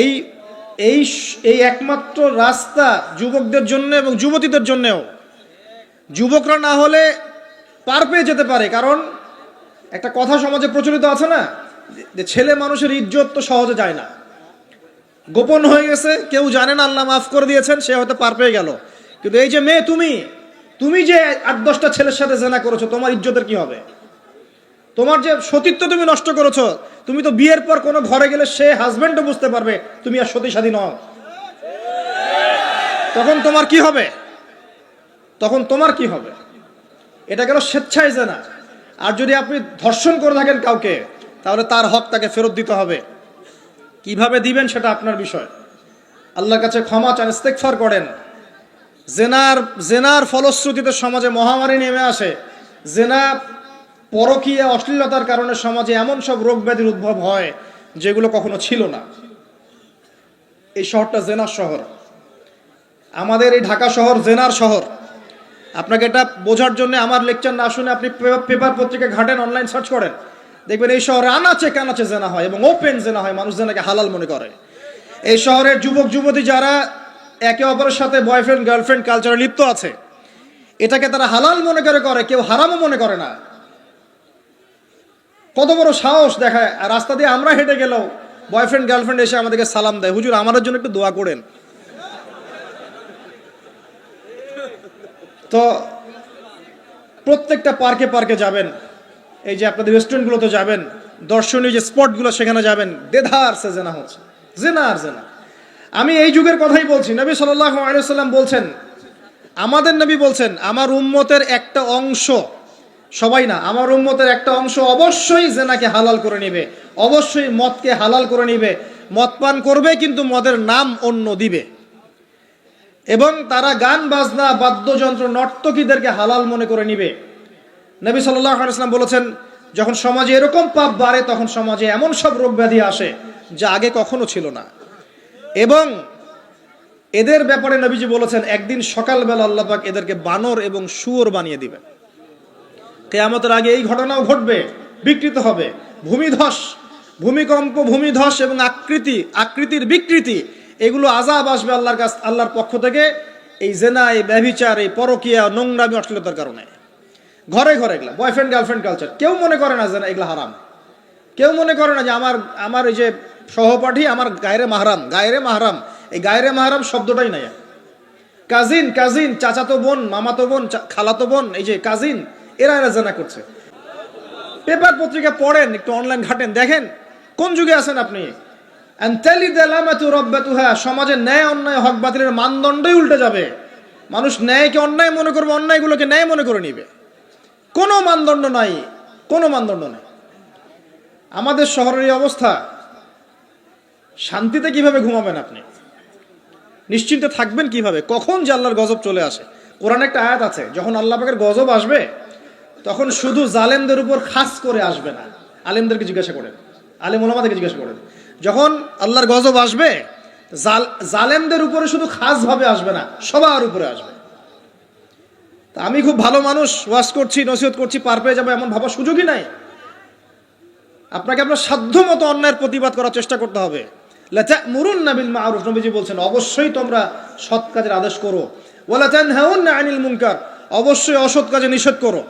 এই এই এই একমাত্র রাস্তা যুবকদের জন্য এবং যুবতীদের জন্যও। যুবকরা না হলে পার পেয়ে যেতে পারে, কারণ একটা কথা সমাজে প্রচলিত আছে না, যে ছেলে মানুষের ইজ্জত তো সহজে যায় না, গোপন হয়ে গেছে, কেউ জানে না, আল্লাহ মাফ করে দিয়েছেন, সে হয়তো পার পেয়ে গেল। কিন্তু এই যে মেয়ে, তুমি যে 8-10টা ছেলের সাথে জেনা করেছো, তোমার ইজ্জতের কি হবে? তোমার যে সতীত্ব তুমি নষ্ট করেছো, তুমি তো বিয়ের পর কোনো ঘরে গেলে সে হাজবেন্ডও বুঝতে পারবে তুমি আর সতী সাধী নও, তখন তোমার কি হবে? এটা গেল স্বেচ্ছায় জেনা। আর যদি আপনি ধর্ষণ করে থাকেন কাউকে, তাহলে তার হক তাকে ফেরত দিতে হবে। কিভাবে দিবেন সেটা আপনার বিষয়। আল্লাহর কাছে ক্ষমা চান, ইস্তেগফার করেন। জেনার ফলশ্রুতিতে সমাজে মহামারী নেমে আসে। জেনা পরকীয়া অশ্লীলতার কারণে সমাজে এমন সব রোগ ব্যাধির উদ্ভব হয় যেগুলো কখনো ছিল না। এই শহরটা জেনার শহর, আমাদের এই ঢাকা শহর জেনার শহর। আপনাকে এটা বোঝার জন্য আমার লেকচার না শুনে আপনি পেপার পত্রিকা ঘাটেন, অনলাইন সার্চ করেন, দেখবেন এই শহরে আনাচে কানাচে জেনা হয় এবং ওপেন জেনা হয়, মানুষ জেনাকে হালাল মনে করে। এই শহরের যুবক যুবতী যারা একে অপরের সাথে বয়ফ্রেন্ড গার্লফ্রেন্ড কালচারে লিপ্ত আছে, এটাকে তারা হালাল মনে করে, কেউ হারামও মনে করে না। কত বড় সাহস দেখায়! আর রাস্তা দিয়ে আমরা হেঁটে গেলেও বয়ফ্রেন্ড গার্লফ্রেন্ড এসে আমাদেরকে সালাম দেয়, হুজুর আমাদের জন্য একটু দোয়া করেন। তো প্রত্যেকটা পার্কে পার্কে যাবেন, এই যে আপনাদের রেস্টুরেন্টগুলোতে যাবেন, দর্শনীয় যে স্পটগুলো সেখানে যাবেন, দেধার সে জেনা হচ্ছে, জেনা আর জেনা। আমি এই যুগের কথাই বলছি। নবী সাল্লাল্লাহু আলাইহি ওয়াসাল্লাম বলছেন, আমাদের নবী বলছেন, আমার উম্মতের একটা অংশ, সবাই না, আমার উম্মতের একটা অংশ অবশ্যই জেনাকে হালাল করে নিবে, অবশ্যই মদকে হালাল করে নিবে, মদ পান করবে কিন্তু মদের নাম অন্য দিবে, এবং তারা গান বাজনা বাদ্যযন্ত্র নর্তকীদেরকে হালাল মনে করে নিবে। নবী সাল্লাল্লাহু আলাইহি ওয়াসাল্লাম বলেছেন, যখন সমাজে এরকম পাপ বাড়ে তখন সমাজে এমন সব রোগ ব্যাধি আসে যা আগে কখনো ছিল না। এবং এদের ব্যাপারে নবীজি বলেছেন, একদিন সকালবেলা আল্লাহ পাক এদেরকে বানর এবং শুয়োর বানিয়ে দিবেন। কিয়ামতের আগে এই ঘটনাও ঘটবে, বিকৃত হবে, ভূমিধস, ভূমিকম্প, ভূমিধস এবং আকৃতির বিকৃতি, এগুলো আযাব আসবে আল্লাহর কাছ, আল্লাহর পক্ষ থেকে, এই জেনা, এই ব্যভিচার, এই পরকীয়া, নোংরামি, অশ্লীলতার কারণে। ঘরে ঘরে এগুলা বয়ফ্রেন্ড গার্লফ্রেন্ড কালচার, কেউ মনে করে না যে এগুলা হারাম, কেউ মনে করে না যে আমার এই যে সহপাঠী আমার গায়রে মাহরাম, এই গায়রে মাহরাম শব্দটাই নাই। কাজিন, চাচাতো বোন, মামাতো বোন, খালাতো বোন, এই যে কাজিন, এরা জেনা করছে। পেপার পত্রিকা পড়েন, একটু অনলাইন ঘাটেন, দেখেন কোন যুগে আছেন আপনি। সমাজে ন্যায় অন্যায় হক বাতিলের মানদণ্ডই উল্টে যাবে। মানুষ ন্যায়কে অন্যায় মনে করবে, অন্যায়গুলোকে ন্যায় মনে করে নিবে। কোনো মানদণ্ড নাই, কোনো মানদণ্ড নেই। আমাদের শহরের এই অবস্থা, শান্তিতে কিভাবে ঘুমাবেন আপনি? নিশ্চিন্তে থাকবেন কিভাবে? কখন যে আল্লাহর গজব চলে আসে। কোরআনে একটা আয়াত আছে, যখন আল্লাহ পাকের গজব আসবে তখন শুধু জালেমদের উপর খাস করে আসবে না। আলেমদেরকে জিজ্ঞাসা করেন, আলেম ওলামাদেরকে জিজ্ঞাসা করেন, যখন আল্লাহর গজব আসবে জালেমদের উপরে শুধু খাস ভাবে আসবে না, সবার উপরে আসবে। তা আমি খুব ভালো মানুষ, ওয়াজ করছি, নসিহত করছি, পার পেয়ে যাবো এমন ভাবার সুযোগই নাই। আপনাকে আপনার সাধ্য মতো অন্যায়ের প্রতিবাদ করার চেষ্টা করতে হবে। লাতা'মুরুন্না বিল মা'রুফ, নবীজি বলছেন, অবশ্যই তোমরা সৎ কাজের আদেশ করো। ওয়ালা তানহাউন্না আনিল মুনকার, অবশ্যই অসৎ কাজে নিষেধ করো।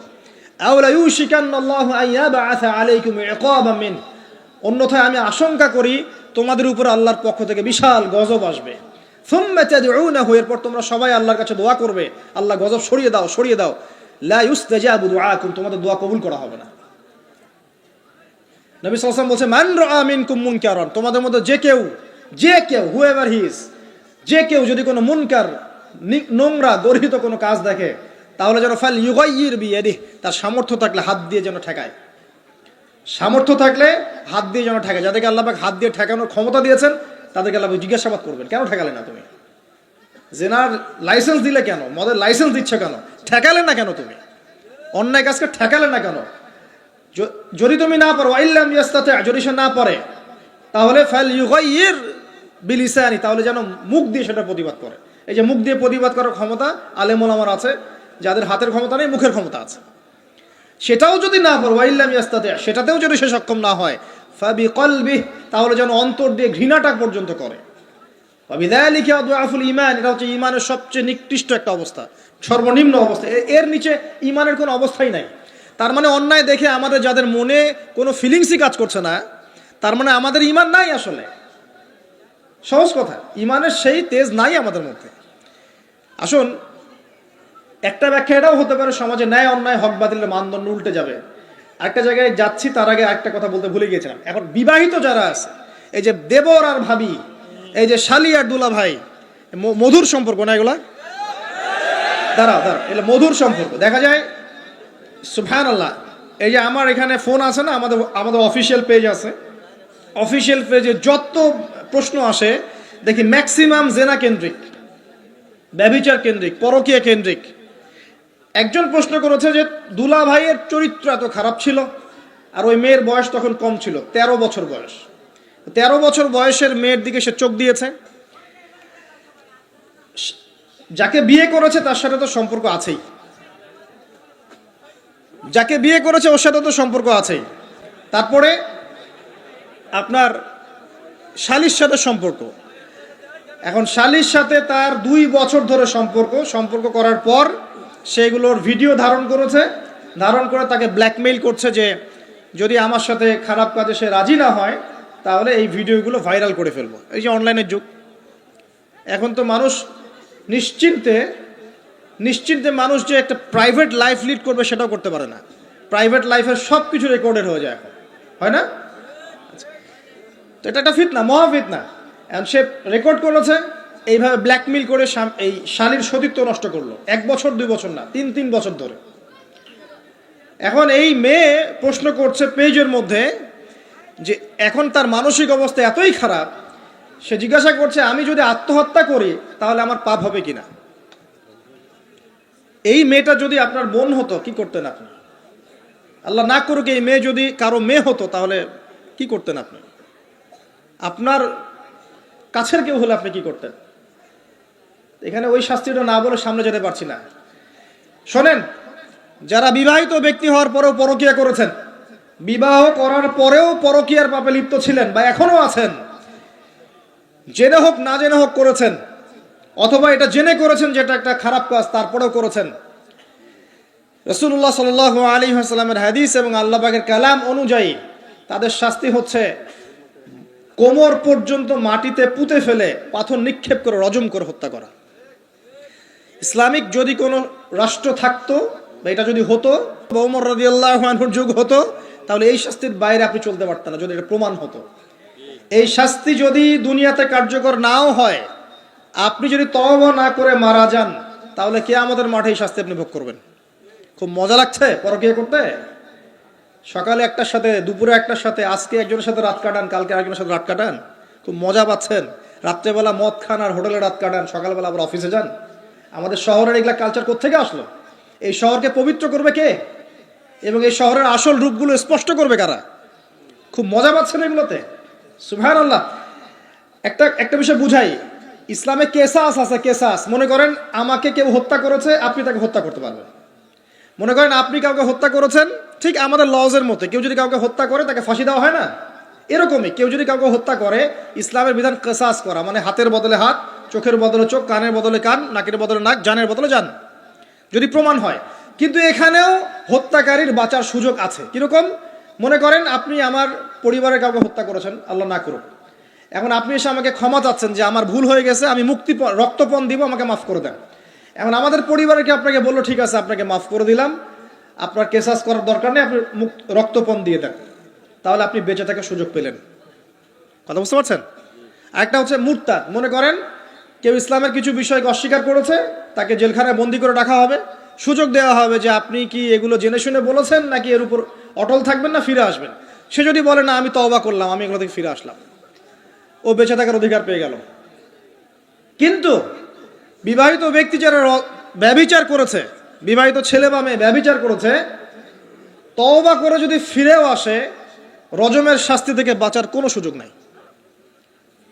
আও লা ইউশিকান্নাল্লাহু আন ইয়াবআসা আলাইকুম ইকাবাম মিন, অন্যথায় আমি আশঙ্কা করি তোমাদের উপর আল্লাহর পক্ষ থেকে বিশাল গজব আসবে। সুম্মা তাদউনাহু, এরপর তোমরা সবাই আল্লাহর কাছে দোয়া করবে, আল্লাহ গজব সরিয়ে দাও। লা ইউস্তাজাবু দুআকুম, তোমাদের দোয়া কবুল করা হবে না। নবী সাল্লাল্লাহু আলাইহি ওয়াসাল্লাম বলেছে, মান রাআ মিনকুম মুনকারান, তোমাদের মধ্যে যে কেউ হুএভার হি ইজ, যে কেউ যদি কোনো মুনকার, নোংরা গর্হিত কোনো কাজ দেখে, তাহলে যেন ফাল ইউগাইয়ির বিয়াদিহি, তার সামর্থ্য থাকলে হাত দিয়ে যেন ঠেকায়। সামর্থ্য থাকলে হাত দিয়ে যেন ঠেকায়। যাদেরকে আল্লাহ পাক হাত দিয়ে ঠেকানোর ক্ষমতা দিয়েছেন তাদেরকে আল্লাহ জিজ্ঞাসাবাদ করবেন, কেন ঠেকালে না তুমি? জেনার লাইসেন্স দিলে কেন? মদের লাইসেন্স দিচ্ছ কেন? ঠেকালে না কেন তুমি? অন্যায় কাজকে ঠেকালে না কেন? যদি তুমি না পারো, আইল্লাম ইয়াস্তাতি, যদি সে না পারে, তাহলে ফাল ইউগাইয়ির বিলিসানি, তাহলে যেন মুখ দিয়ে সেটা প্রতিবাদ করে। এই যে মুখ দিয়ে প্রতিবাদ করার ক্ষমতা আলেম ওলামার আছে, যাদের হাতের ক্ষমতা নেই, মুখের ক্ষমতা আছে। সেটাও যদি না পারো, আইল্লাম ইয়াস্তাতি, সেটাতেও যদি সে সক্ষম না হয়, ফাবিকলবিহি, তাহলে যেন অন্তর দিয়ে ঘৃণাটা পর্যন্ত করে। ওয়াবিযালিকা আদআফুল ঈমান, এটা হচ্ছে ঈমানের সবচেয়ে নিকৃষ্ট একটা অবস্থা, সর্বনিম্ন অবস্থা। এর নিচে ঈমানের কোনো অবস্থাই নাই। তার মানে অন্যায় দেখে আমাদের যাদের মনে কোনো ফিলিংসই কাজ করছে না, তার মানে আমাদের ঈমান নাই আসলে। সহজ কথা, ঈমানের সেই তেজ নাই আমাদের মধ্যে। আসুন, একটা ব্যাখ্যা এটাও হতে পারে, সমাজে ন্যায় অন্যায় হক বাতিলের মানদণ্ড উল্টে যাবে। আরেকটা জায়গায় যাচ্ছি, তার আগে একটা কথা বলতে ভুলে গিয়েছিলাম। এখন বিবাহিত যারা আছে, এই যে দেবর আর ভাবি, এই যে শালি আর দুলা ভাই, মধুর সম্পর্ক না এগুলা? দাঁড়াও, এগুলো মধুর সম্পর্ক। দেখা যায়, সুবহানাল্লাহ, এই যে আমার এখানে ফোন আছে না, আমাদের অফিসিয়াল পেজ আছে, অফিসিয়াল পেজে যত প্রশ্ন আসে দেখি ম্যাক্সিমাম জেনা কেন্দ্রিক, ব্যভিচার কেন্দ্রিক, পরকীয়া কেন্দ্রিক। একজন প্রশ্ন করেছে যে দুলা ভাইয়ের চরিত্র এত খারাপ ছিল, আর ওই মেয়ের বয়স তখন কম ছিল, 13 বছর বয়স। 13 বছর বয়সের মেয়ের দিকে সে চোখ দিয়েছে। যাকে বিয়ে করেছে তার সাথে তো সম্পর্ক আছেই, যাকে বিয়ে করেছে ওর সাথে তো সম্পর্ক আছেই। তারপরে আপনার শালির সাথে সম্পর্ক। এখন শালির সাথে তার 2 বছর ধরে সম্পর্ক করার পর সেগুলোর ভিডিও ধারণ করেছে, ধারণ করে তাকে ব্ল্যাকমেইল করছে যে যদি আমার সাথে খারাপ কাজে সে রাজি না হয় তাহলে এই ভিডিওগুলো ভাইরাল করে ফেলবো। এই যে অনলাইনের যুগ, এখন তো মানুষ নিশ্চিন্তে মানুষ যে একটা প্রাইভেট লাইফ লিড করবে সেটাও করতে পারে না। প্রাইভেট লাইফের সব কিছু রেকর্ডেড হয়ে যায় এখন, হয় না? তো এটা একটা ফিতনা, মহা ফিতনা। এখন সে রেকর্ড করেছে, এইভাবে ব্ল্যাকমেইল করে এই শালীর সতীত্ব নষ্ট করলো। 1 বছর 2 বছর না, 3 বছর ধরে। এখন এই মেয়ে প্রশ্ন করছে পেজের মধ্যে যে এখন তার মানসিক অবস্থা এতই খারাপ, সে জিজ্ঞাসা করছে আমি যদি আত্মহত্যা করি তাহলে আমার পাপ হবে কিনা। এই মেয়েটা যদি আপনার বোন হতো কি করতেন আপনি? আল্লাহ না করুক এই মেয়ে যদি কারো মেয়ে হতো তাহলে কি করতেন আপনি? আপনার কাছের কেউ হলে আপনি কি করতেন? এখানে ওই শাস্তিটা না বলে সামনে যেতে পারছি না। শোনেন, যারা বিবাহিত ব্যক্তি হওয়ার পরেও পরকীয়া করেছেন, বিবাহ করার পরেও পরকীয়ার পাপে লিপ্ত ছিলেন বা এখনো আছেন, জেনে হোক না জেনে হোক করেছেন, অথবা এটা জেনে করেছেন যেটা একটা খারাপ কাজ তারপরেও করেছেন, রাসূলুল্লাহ সাল্লাল্লাহু আলাইহি ওয়াসাল্লামের হাদিস এবং আল্লাহ পাকের কালাম অনুযায়ী তাদের শাস্তি হচ্ছে কোমর পর্যন্ত মাটিতে পুঁতে ফেলে পাথর নিক্ষেপ করে রজম করে হত্যা করা। ইসলামিক যদি কোনো রাষ্ট্র থাকতো বা এটা যদি হতো, ওমর রাদিয়াল্লাহু আনহুর যুগ হতো, তাহলে এই শাস্তির বাইরে আপনি চলতে পারতেন না যদি এটা প্রমাণ হতো। এই শাস্তি যদি দুনিয়াতে কার্যকর নাও হয়, আপনি যদি তওবা না করে মারা যান তাহলে কিয়ামতের মাঠে এই শাস্তি আপনি ভোগ করবেন। খুব মজা লাগছে পরকীয়া করতে। সকালে একটার সাথে, দুপুরে একটার সাথে, আজকে একজনের সাথে রাত কাটান, কালকে আরেকজনের সাথে রাত কাটান, খুব মজা পাচ্ছেন। রাত্রেবেলা মদ খান আর হোটেলে রাত কাটান, সকালবেলা আবার অফিসে যান। আমাদের শহরের এগুলা কালচার কোত্থেকে আসলো? এই শহরকে পবিত্র করবে কে এবং এই শহরের আসল রূপগুলো স্পষ্ট করবে কারা? খুব মজা পাচ্ছেন এগুলোতে। সুবহানাল্লাহ। একটা বিষয় বুঝাই, ইসলামে কেসাস আছে, কেসাস। মনে করেন আমাকে কেউ হত্যা করেছে, আপনি তাকে হত্যা করতে পারবেন। মনে করেন আপনি কাউকে হত্যা করেছেন, ঠিক আমাদের লজের মতো কেউ যদি কাউকে হত্যা করে তাকে ফাঁসি দেওয়া হয় না, এরকমই কেউ যদি কাউকে হত্যা করে, ইসলামের বিধান কেসাস করা, মানে হাতের বদলে হাত, চোখের বদলে চোখ, কানের বদলে কান, নাকের বদলে নাক, জানের বদলে জান, যদি প্রমাণ হয়। কিন্তু এখানেও হত্যাকারীর বাঁচার সুযোগ আছে। কিরকম? মনে করেন আপনি আমার পরিবারের কাউকে হত্যা করেছেন, আল্লাহ না করুক। এখন আপনি এসে আমাকে ক্ষমা চাচ্ছেন যে আমার ভুল হয়ে গেছে, আমি রক্তপণ দিব, আমাকে মাফ করে দেন। এখন আমাদের পরিবারে কি আপনাকে বললো ঠিক আছে আপনাকে মাফ করে দিলাম, আপনার কেসাস করার দরকার নেই, আপনি রক্তপণ দিয়ে দেন, তাহলে আপনি বেঁচে থাকার সুযোগ পেলেন। কথা বুঝতে পারছেন? একটা হচ্ছে মুরতাদ। মনে করেন কেউ ইসলামের কিছু বিষয়কে অস্বীকার করেছে, তাকে জেলখানায় বন্দি করে রাখা হবে, সুযোগ দেওয়া হবে যে আপনি কি এগুলো জেনে শুনে বলেছেন নাকি এর উপর অটল থাকবেন না ফিরে আসবেন। সে যদি বলে না আমি তওবা করলাম, আমি এগুলো থেকে ফিরে আসলাম, ও বেঁচে থাকার অধিকার পেয়ে গেল। কিন্তু বিবাহিত ব্যক্তি যারা ব্যভিচার করেছে, বিবাহিত ছেলে বা মেয়ে ব্যভিচার করেছে, তওবা করে যদি ফিরেও আসে, রজমের শাস্তি থেকে বাঁচার কোনো সুযোগ নাই।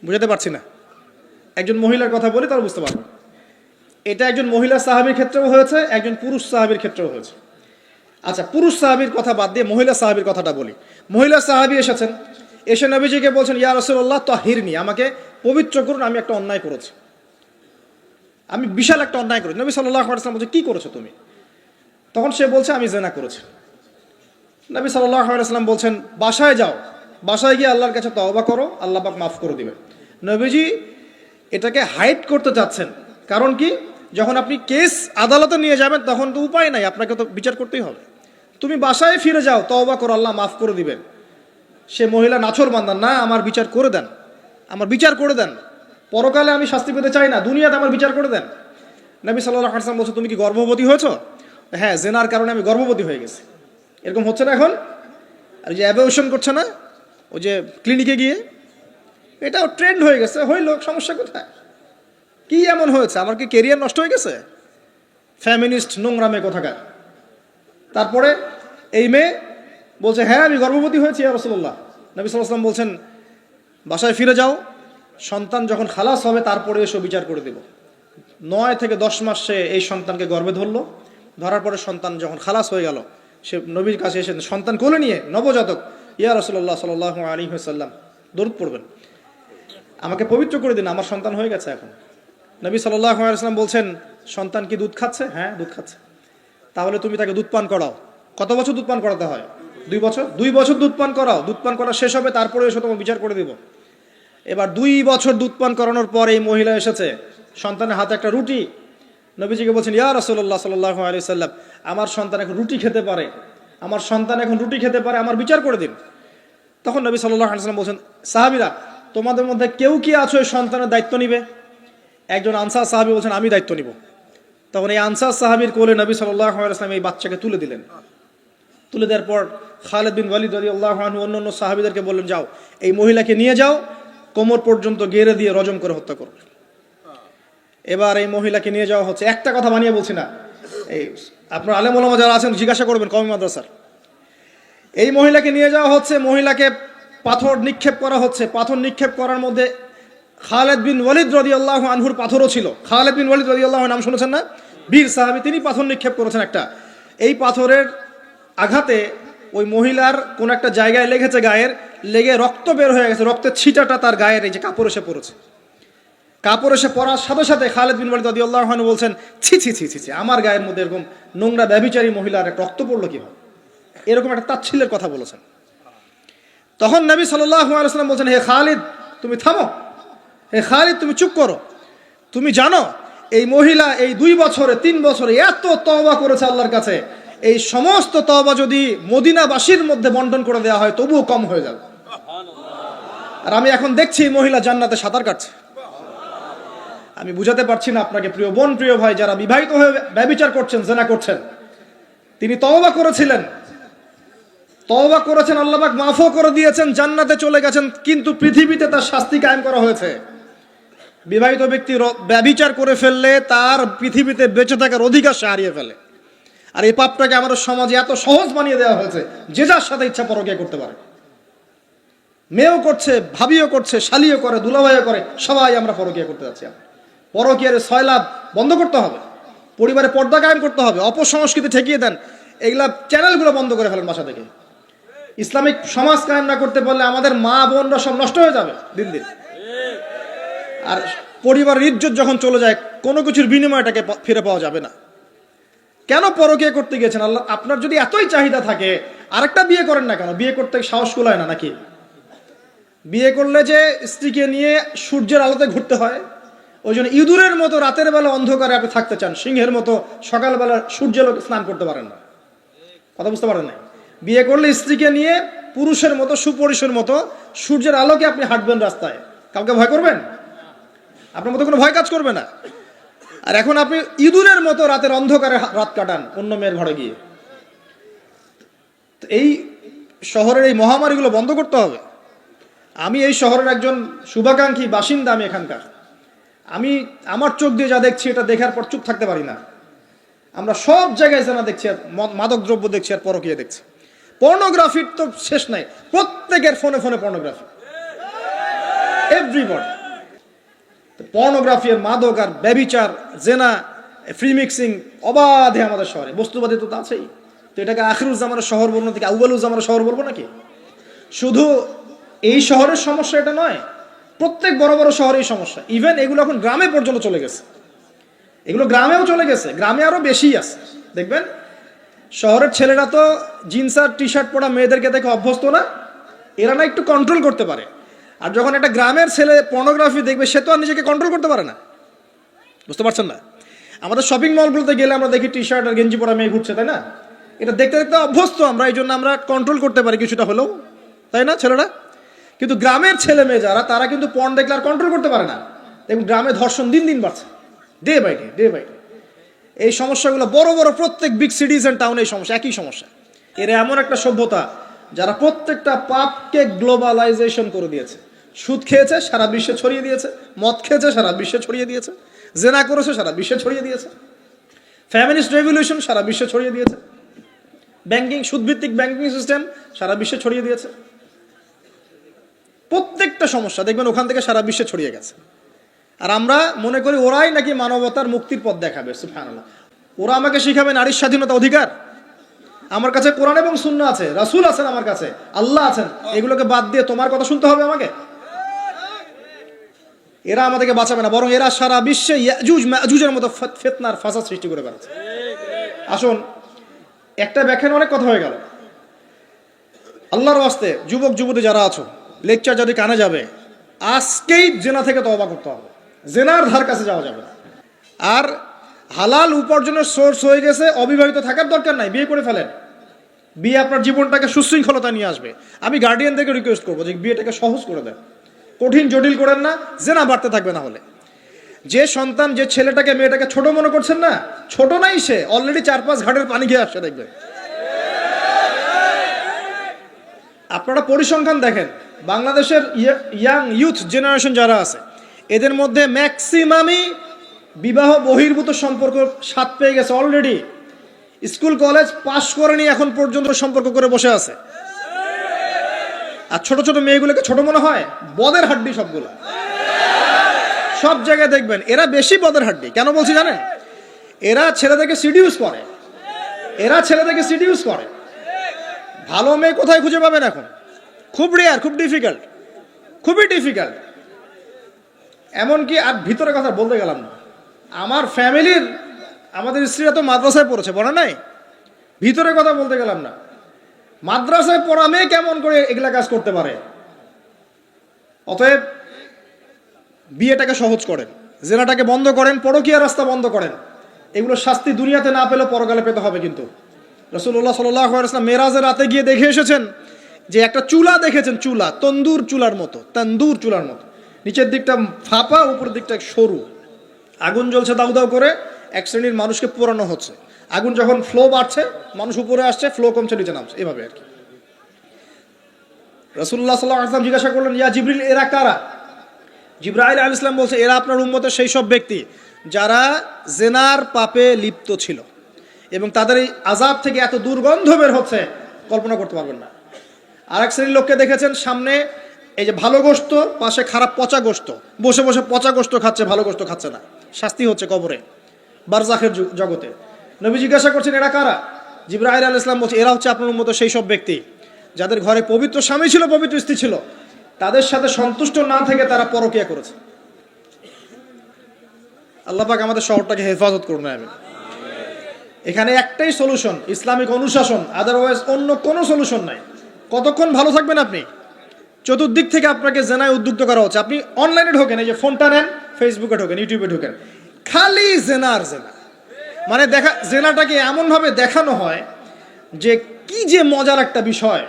বুঝাতে পারছি না? একজন মহিলার কথা বলি তাহলে বুঝতে পারবেন। এটা একজন মহিলা সাহাবীর ক্ষেত্রেও হয়েছে, একজন পুরুষ সাহাবীর ক্ষেত্রেও হয়েছে। আচ্ছা, পুরুষ সাহাবীর কথা বাদ দিয়ে মহিলা সাহাবীর কথাটা বলি। মহিলা সাহাবী এসেছেন, এসে নবীজিকে বলছেন ইয়া রাসূলুল্লাহ তাহিরনি, আমাকে পবিত্র করুন, আমি একটা অন্যায় করেছি, আমি বিশাল একটা অন্যায় করেছি। নবী সাল্লাল্লাহু আলাইহি ওয়াসাল্লাম বলছে কি করেছো তুমি? তখন সে বলছে আমি জিনা করেছি। নবী সাল্লাল্লাহু আলাইহি ওয়াসাল্লাম বলছেন বাসায় যাও, বাসায় গিয়ে আল্লাহর কাছে তওবা করো, আল্লাহ পাক মাফ করে দিবেন। নবীজি এটাকে হাইড করতে চাচ্ছেন। কারণ কি? যখন আপনি কেস আদালতে নিয়ে যাবেন তখন তো উপায় নাই, আপনাকে তো বিচার করতেই হবে। তুমি বাসায় ফিরে যাও, তওবা করো, আল্লাহ মাফ করে দিবেন। সে মহিলা নাছোড়বান্দা, না আমার বিচার করে দেন, আমার বিচার করে দেন, পরকালে আমি শাস্তি পেতে চাই না, দুনিয়াতে আমার বিচার করে দেন। নবী সাল্লাল্লাহু আলাইহি ওয়াসাল্লাম বলছে তুমি কি গর্ভবতী হয়েছো? হ্যাঁ, জেনার কারণে আমি গর্ভবতী হয়ে গেছি। এরকম হচ্ছে না এখন? আর যে অ্যাবর্শন করছে না ওই যে ক্লিনিকে গিয়ে, এটাও ট্রেন্ড হয়ে গেছে। হইল, সমস্যা কোথায়? কি এমন হয়েছে? আমার কি কেরিয়ার নষ্ট হয়ে গেছে? ফ্যামিনিস্ট নোংরা মেয়ে কোথাকার। তারপরে এই মেয়ে বলছে হ্যাঁ আমি গর্ভবতী হয়েছি ইয়া রাসূলুল্লাহ। নবী সাল্লাল্লাহু আলাইহি ওয়াসাল্লাম বলছেন বাসায় ফিরে যাও, সন্তান যখন খালাস হবে তারপরে এসে বিচার করে দেব। 9 থেকে 10 মাস সে এই সন্তানকে গর্ভে ধরলো। ধরার পরে সন্তান যখন খালাস হয়ে গেল, সে নবীর কাছে এসে সন্তান কোলে নিয়ে নবজাতক, ইয়া রাসূলুল্লাহ সাল্লাল্লাহু আলাইহি ওয়াসাল্লাম দরুদ পড়বেন, আমাকে পবিত্র করে দিন, আমার সন্তান হয়ে গেছে এখন। নবী সাল্লাল্লাহু আলাইহি ওয়াসাল্লাম বলছেন সন্তান কি দুধ খাচ্ছে? হ্যাঁ দুধ খাচ্ছে। তাহলে তুমি তাকে দুধ পান করাও। কত বছর দুধ পান করাতে হয়? 2 বছর। 2 বছর দুধ পান করাও, দুধ পান করা শেষ হবে তারপরে এসে তোমার বিচার করে দিব। এবার 2 বছর দুধ পান করানোর পর এই মহিলা এসেছে, সন্তানের হাতে একটা রুটি। নবীজিকে বলছেন ইয়া রাসূলুল্লাহ সাল্লাল্লাহু আলাইহি ওয়াসাল্লাম, আমার সন্তান এখন রুটি খেতে পারে, আমার সন্তান এখন রুটি খেতে পারে, আমার বিচার করে দিন। তখন নবী সাল্লাল্লাহু আলাইহি ওয়াসাল্লাম বলছেন সাহাবীরা তোমাদের মধ্যে কেউ কি আছো এই সন্তানের দায়িত্ব নিবে? একজন আনসার সাহাবী বলছেন আমি দায়িত্ব নিব। তখন এই আনসার সাহাবীর কোলে নবী সাল্লাল্লাহু আলাইহি ওয়াসাল্লাম এই বাচ্চাকে তুলে দিলেন। তুলে দেওয়ার পর খালিদ বিন ওয়ালিদ রাদিয়াল্লাহু আনহু অন্যান্য সাহাবীদেরকে বললেন যাও এই মহিলাকে নিয়ে যাও, কোমর পর্যন্ত গেড়ে দিয়ে রজম করে হত্যা করো। এবার এই মহিলাকে নিয়ে যাওয়া হচ্ছে, একটা কথা বানিয়ে বলছি না, এই আপনার আলেম ওলামা যারা আছেন জিজ্ঞাসা করবেন কওমি মাদ্রাসার। এই মহিলাকে নিয়ে যাওয়া হচ্ছে, মহিলাকে পাথর নিক্ষেপ করা হচ্ছে। পাথর নিক্ষেপ করার মধ্যে খালিদ বিন ওয়ালিদ রাদিয়াল্লাহু আনহুর পাথরও ছিল। খালিদ বিন ওয়ালিদ রাদিয়াল্লাহু আনহু নাম শুনেছেন না? বীর সাহাবী, তিনি পাথর নিক্ষেপ করেছেন একটা। এই পাথরের আঘাতে ওই মহিলার কোন একটা জায়গায় লেগেছে, গায়ের লেগে রক্ত বের হয়ে গেছে, রক্তের ছিটাটা তার গায়ের এই যে কাপড় এসে পড়েছে। কাপড় এসে পড়ার সাথে সাথে খালিদ বিন ওয়ালিদ রাদিয়াল্লাহু আনহু বলছেন ছি ছি ছি ছি ছি, আমার গায়ের মধ্যে এরকম নোংরা ব্যভিচারী মহিলার একটা রক্ত পড়লো কিভাবে? এরকম একটা তাচ্ছিল্যের কথা বলেছেন। তখন নবী সাল্লাল্লাহু আলাইহি ওয়াসাল্লাম বলছেন হে খালিদ তুমি থামো, হে খালিদ তুমি চুপ করো। তুমি জানো এই মহিলা এই 2 বছরে 3 বছরে এত তওবা করেছে আল্লাহর কাছে, এই সমস্ত তওবা যদি মদিনাবাসীর মধ্যে বন্টন করে দেওয়া হয় তবুও কম হয়ে যাবে। আর আমি এখন দেখছি মহিলা জান্নাতে সাঁতার কাটছে। আমি বুঝাতে পারছি না আপনাকে প্রিয় বোন, প্রিয় ভাই, যারা বিবাহিত হয়ে ব্যভিচার করছেন, জিনা করছেন, তিনি তওবা করেছিলেন, তওবা করেছেন, আল্লাহ পাক মাফও করে দিয়েছেন, জান্নাতে চলে গেছেন, কিন্তু পৃথিবীতে তার শাস্তি কায়েম করা হয়েছে। বিবাহিত ব্যক্তি ব্যভিচার করে ফেললে তার পৃথিবীতে বেঁচে থাকার অধিকার সে হারিয়ে ফেলে। আর এই পাপটাকে আমাদের সমাজে এত সহজ বানিয়ে দেওয়া হয়েছে, যে যার সাথে ইচ্ছা পরকীয়া করতে পারে। মেয়েও করছে, ভাবিও করছে, শালিও করে, দুলাভাইও করে, সবাই আমরা পরকীয়া করতে যাচ্ছি। পরকীয়ার সয়লাভ বন্ধ করতে হবে, পরিবারে পর্দা কায়েম করতে হবে, অপসংস্কৃতি ঠেকিয়ে দেন, এগুলা চ্যানেলগুলো বন্ধ করে ফেলেন বাসা থেকে। ইসলামিক সমাজ কায়েম না করতে পারলে আমাদের মা বোনরা সব নষ্ট হয়ে যাবে দিন দিন। আর পরিবারের ইজ্জত যখন চলে যায়, কোনো কিছুর বিনিময়টাকে ফিরে পাওয়া যাবে না। কেন পরকীয়া করতে গেছেন? আল্লাহ আপনার যদি এতই চাহিদা থাকে আরেকটা বিয়ে করেন না কেন? বিয়ে করতে সাহস কুলায় না নাকি? বিয়ে করলে যে স্ত্রীকে নিয়ে সূর্যের আলোতে ঘুরতে হয়, ওই জন্য ইঁদুরের মতো রাতের বেলা অন্ধকারে আপনি থাকতে চান, সিংহের মতো সকালবেলা সূর্যের আলোতে স্নান করতে পারেন না। কথা বুঝতে পারেন না? বিয়ে করলে স্ত্রীকে নিয়ে পুরুষের মতো, সুপুরুষের মতো সূর্যের আলোকে আপনি হাঁটবেন রাস্তায়, কাউকে ভয় করবেন? আপনার মতো কোনো ভয় কাজ করবে না। আর এখন আপনি ইঁদুরের মতো রাতের অন্ধকারে রাত কাটান অন্য মেয়ের ঘরে গিয়ে। এই শহরের এই মহামারীগুলো বন্ধ করতে হবে। আমি এই শহরের একজন শুভাকাঙ্ক্ষী বাসিন্দা, আমি এখানকার, আমি আমার চোখ দিয়ে যা দেখছি এটা দেখার পর চুপ থাকতে পারি না। আমরা সব জায়গায় জানা দেখছি, আর মাদক দ্রব্য দেখছি, আর পরকীয়া দেখছি। পর্নোগ্রাফির তো শেষ নাই, প্রত্যেকের ফোনে ফোনে পর্নোগ্রাফি, এভরিবডি। পর্নোগ্রাফি আর মাদক আর ব্যভিচার, জেনা, ফ্রি মিক্সিং অবাধে আমাদের শহরে। বস্তুবাদী তো আছেই, তো এটাকে আখিরুজ্জামানের শহর বলবো নাকি আউয়ালুজ্জামানের শহর বলবো নাকি? শুধু এই শহরের সমস্যা এটা নয়, প্রত্যেক বড় বড় শহরেই সমস্যা। ইভেন এগুলো এখন গ্রামে পর্যন্ত চলে গেছে, এগুলো গ্রামেও চলে গেছে, গ্রামে আরো বেশি আছে। দেখবেন শহরের ছেলেরা তো জিন্স আর টি শার্ট পরা মেয়েদেরকে দেখে অভ্যস্ত না, এরা না একটু কন্ট্রোল করতে পারে। আর যখন একটা গ্রামের ছেলে পর্নোগ্রাফি দেখবে, সে তো আর নিজেকে কন্ট্রোল করতে পারে না। বুঝতে পারছেন না? আমাদের শপিং মলগুলোতে গেলে আমরা দেখি টি শার্ট আর গেঞ্জি পরা মেয়ে ঘুরছে, তাই না? এটা দেখতে দেখতে অভ্যস্ত আমরা, এই জন্য আমরা কন্ট্রোল করতে পারি কিছুটা হলেও, তাই না ছেলেরা? কিন্তু গ্রামের ছেলে মেয়ে যারা, তারা কিন্তু পর্ন দেখলে আর কন্ট্রোল করতে পারে না। দেখুন গ্রামে ধর্ষণ দিন দিন বাড়ছে, day by day, day by day. এই সমস্যাগুলো বড় বড় প্রত্যেক বিগ সিটিজ অ্যান্ড টাউনে এই সমস্যা, একই সমস্যা। এর এমন একটা সভ্যতা যারা প্রত্যেকটা পাপকে গ্লোবালাইজেশন করে দিয়েছে। সুদ খেয়েছে, সারা বিশ্বে ছড়িয়ে দিয়েছে। মদ খেয়েছে, সারা বিশ্বে ছড়িয়ে দিয়েছে। জেনা করেছে, সারা বিশ্বে ছড়িয়ে দিয়েছে। ফ্যামিলিস্ট রেভলিউশন সারা বিশ্বে ছড়িয়ে দিয়েছে। ব্যাংকিং, সুদভিত্তিক ব্যাংকিং সিস্টেম সারা বিশ্বে ছড়িয়ে দিয়েছে। প্রত্যেকটা সমস্যা দেখবেন ওখান থেকে সারা বিশ্বে ছড়িয়ে গেছে। আর আমরা মনে করি ওরাই নাকি মানবতার মুক্তির পথ দেখাবে। সুবহানাল্লাহ। ওরা আমাকে শিখাবে নারীর স্বাধীনতা, অধিকার। আমার কাছে কোরআন এবং সুন্নাহ আছে, রাসূল আছেন, আমার কাছে আল্লাহ আছেন। এগুলোকে বাদ দিয়ে তোমার কথা শুনতে হবে আমাকে? এরা আমাদেরকে বাঁচাবে না, বরং এরা সারা বিশ্বে ইয়াজুজ মাজুজের মতো ফিতনার ফাসাদ সৃষ্টি করে বেড়াচ্ছে। আসুন, একটা ব্যাখ্যায় অনেক কথা হয়ে গেল। আল্লাহর ওয়াস্তে যুবক যুবতী যারা আছো, লেকচার যদি কানে যাবে, আজকেই জেনা থেকে তওবা করতে হবে। জেনার ধার কাছে যাওয়া যাবে না। আর হালাল উপার্জনের সোর্স হয়ে গেছে, অবিবাহিত থাকার দরকার নাই, বিয়ে করে ফেলেন। বিয়ে আপনার জীবনটাকে সুশৃঙ্খলতা নিয়ে আসবে। আমি গার্ডিয়ানদেরকে রিকোয়েস্ট করবো যে বিয়েটাকে সহজ করে দেন, কঠিন জটিল করেন না, জেনা বাড়তে থাকবে। না হলে যে সন্তান, যে ছেলেটাকে মেয়েটাকে ছোট মনে করছেন না, ছোট নাই, সে অলরেডি 4-5 ঘাটের পানি খেয়ে আসছে দেখবে। আপনারা পরিসংখ্যান দেখেন, বাংলাদেশের ইয়াং ইউথ জেনারেশন যারা আছে, এদের মধ্যে ম্যাক্সিমামই বিবাহ বহির্ভূত সম্পর্ক স্বাদ পেয়ে গেছে অলরেডি। স্কুল কলেজ পাশ করেনি এখন পর্যন্ত সম্পর্ক করে বসে আছে। আর ছোট ছোট মেয়েগুলোকে ছোট মনে হয়, বদের হাড্ডি সবগুলো। সব জায়গায় দেখবেন এরা বেশি বদের হাড্ডি। কেন বলছি জানেন? এরা ছেলেদেরকে সিডিউস করে, ভালো মেয়ে কোথায় খুঁজে পাবেন এখন? খুব রেয়ার, খুবই ডিফিকাল্ট। এমনকি আর ভিতরে কথা বলতে গেলাম না, আমার ফ্যামিলির, আমাদের স্ত্রীরা তো মাদ্রাসায় পড়েছে, বলে নাই? ভিতরে কথা বলতে গেলাম না, মাদ্রাসায় পড়া মেয়ে কেমন করে এগুলা কাজ করতে পারে? অতএব বিয়েটাকে সহজ করেন, জেনাটাকে বন্ধ করেন, পরকীয়া রাস্তা বন্ধ করেন। এগুলো শাস্তি দুনিয়াতে না পেলেও পরকালে পেতে হবে। কিন্তু রাসূলুল্লাহ সাল্লাল্লাহু আলাইহি ওয়াসাল্লাম মেরাজের রাতে গিয়ে দেখে এসেছেন যে একটা চুলা দেখেছেন, চুলা তন্দুর চুলার মতো, নিচের দিকটা ফাঁপা, উপরের দিকটা সরু, আগুন জ্বলছে দাউ দাউ করে, এক শ্রেণীর মানুষকে পোড়ানো হচ্ছে। আগুন যখন ফ্লো বাড়ছে, মানুষ উপরে আসছে, ফ্লো কমছে, নিচে নামছে, এভাবে আর কি। রাসূলুল্লাহ সাল্লাল্লাহু আলাইহি ওয়াসাল্লাম জিজ্ঞাসা করলেন, ইয়া জিবরিল, এরা কারা? জিবরাইল আলাইহিস সালাম বলছে, এরা আপনার উম্মতের সেই সব ব্যক্তি যারা জেনার পাপে লিপ্ত ছিল, এবং তাদের এই আযাব থেকে এত দুর্গন্ধ বের হচ্ছে কল্পনা করতে পারবেন না। আর এক শ্রেণীর লোককে দেখেছেন, সামনে এই যে ভালো গোশত, পাশে খারাপ পচা গোশত, বসে বসে পচা গোশত খাচ্ছে, ভালো গোশত খাচ্ছে না। শাস্তি হচ্ছে কবরে, বারজাখের জগতে। নবী জিজ্ঞাসা করছেন, এরা কারা? জিবরাইল আলাইহিস সালাম বলছে, এরা হচ্ছে আপনার উম্মতের সেই সব ব্যক্তি যাদের ঘরে পবিত্র স্বামী ছিল, পবিত্র স্ত্রী ছিল, তাদের সাথে সন্তুষ্ট না থেকে তারা পরকীয়া করেছে। আল্লাহ পাক আমাদের শহরটাকে হেফাজত করুন। আমি এখানে একটাই সলিউশন, ইসলামিক অনুশাসন, আদারওয়াইজ অন্য কোনো সলিউশন নাই। কতক্ষণ ভালো থাকবেন আপনি? চতুর্দিক থেকে আপনাকে জেনায় উদ্যুক্ত করা হচ্ছে। আপনি অনলাইনে ঢোকেন, এই যে ফোনটা নেন, ফেসবুকে ঢোকেন, ইউটিউবে ঢোকেন, খালি জেনা আর জেনা। মানে জেনাটাকে এমনভাবে দেখানো হয় যে কি যে মজার একটা বিষয়,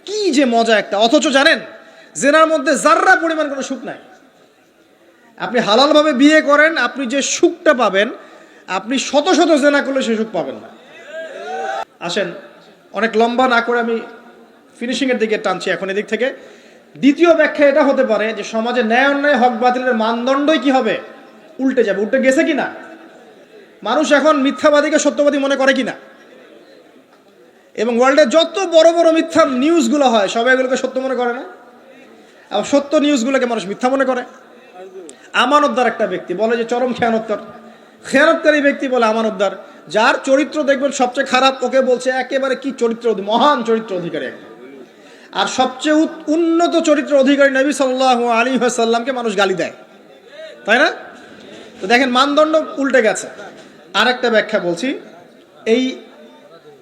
কি যে মজা একটা। অথচ জানেন, জেনার মধ্যে যার্রা পরিমাণ কোনো সুখ নাই। আপনি হালালভাবে বিয়ে করেন, আপনি যে সুখটা পাবেন, আপনি শত শত জেনা করলে সে সুখ পাবেন না। আসেন, অনেক লম্বা না করে আমি ফিনিশিংয়ের দিকে টানছি এখন এদিক থেকে। দ্বিতীয় ব্যাখ্যা এটা হতে পারে যে সমাজে ন্যায় অন্যায়, হক বাতিলের মানদণ্ডই কি হবে? উল্টে যাবে। উল্টে গেছে কিনা? মানুষ এখন মিথ্যাবাদীকে সত্যবাদী মনে করে কিনা? এবং ওয়ার্ল্ডে যত বড় বড় মিথ্যা নিউজগুলো হয়, সবাই এগুলোকে সত্য মনে করে না? আর সত্য নিউজগুলোকে মানুষ মিথ্যা মনে করে। আমানতদার একটা ব্যক্তি বলে যে চরম খেয়ানতকারী ব্যক্তি বলে আমানতদার। যার চরিত্র দেখবেন সবচেয়ে খারাপ, ওকে বলছে একেবারে কি চরিত্র, মহান চরিত্র অধিকারী একটা। আর সবচেয়ে উন্নত চরিত্র অধিকারী নবী সাল্লাল্লাহু আলাইহি ওয়াসাল্লামকে মানুষ গালি দেয়, তাই না? তো দেখেন, মানদণ্ড উল্টে গেছে। আর একটা ব্যাখ্যা বলছি এই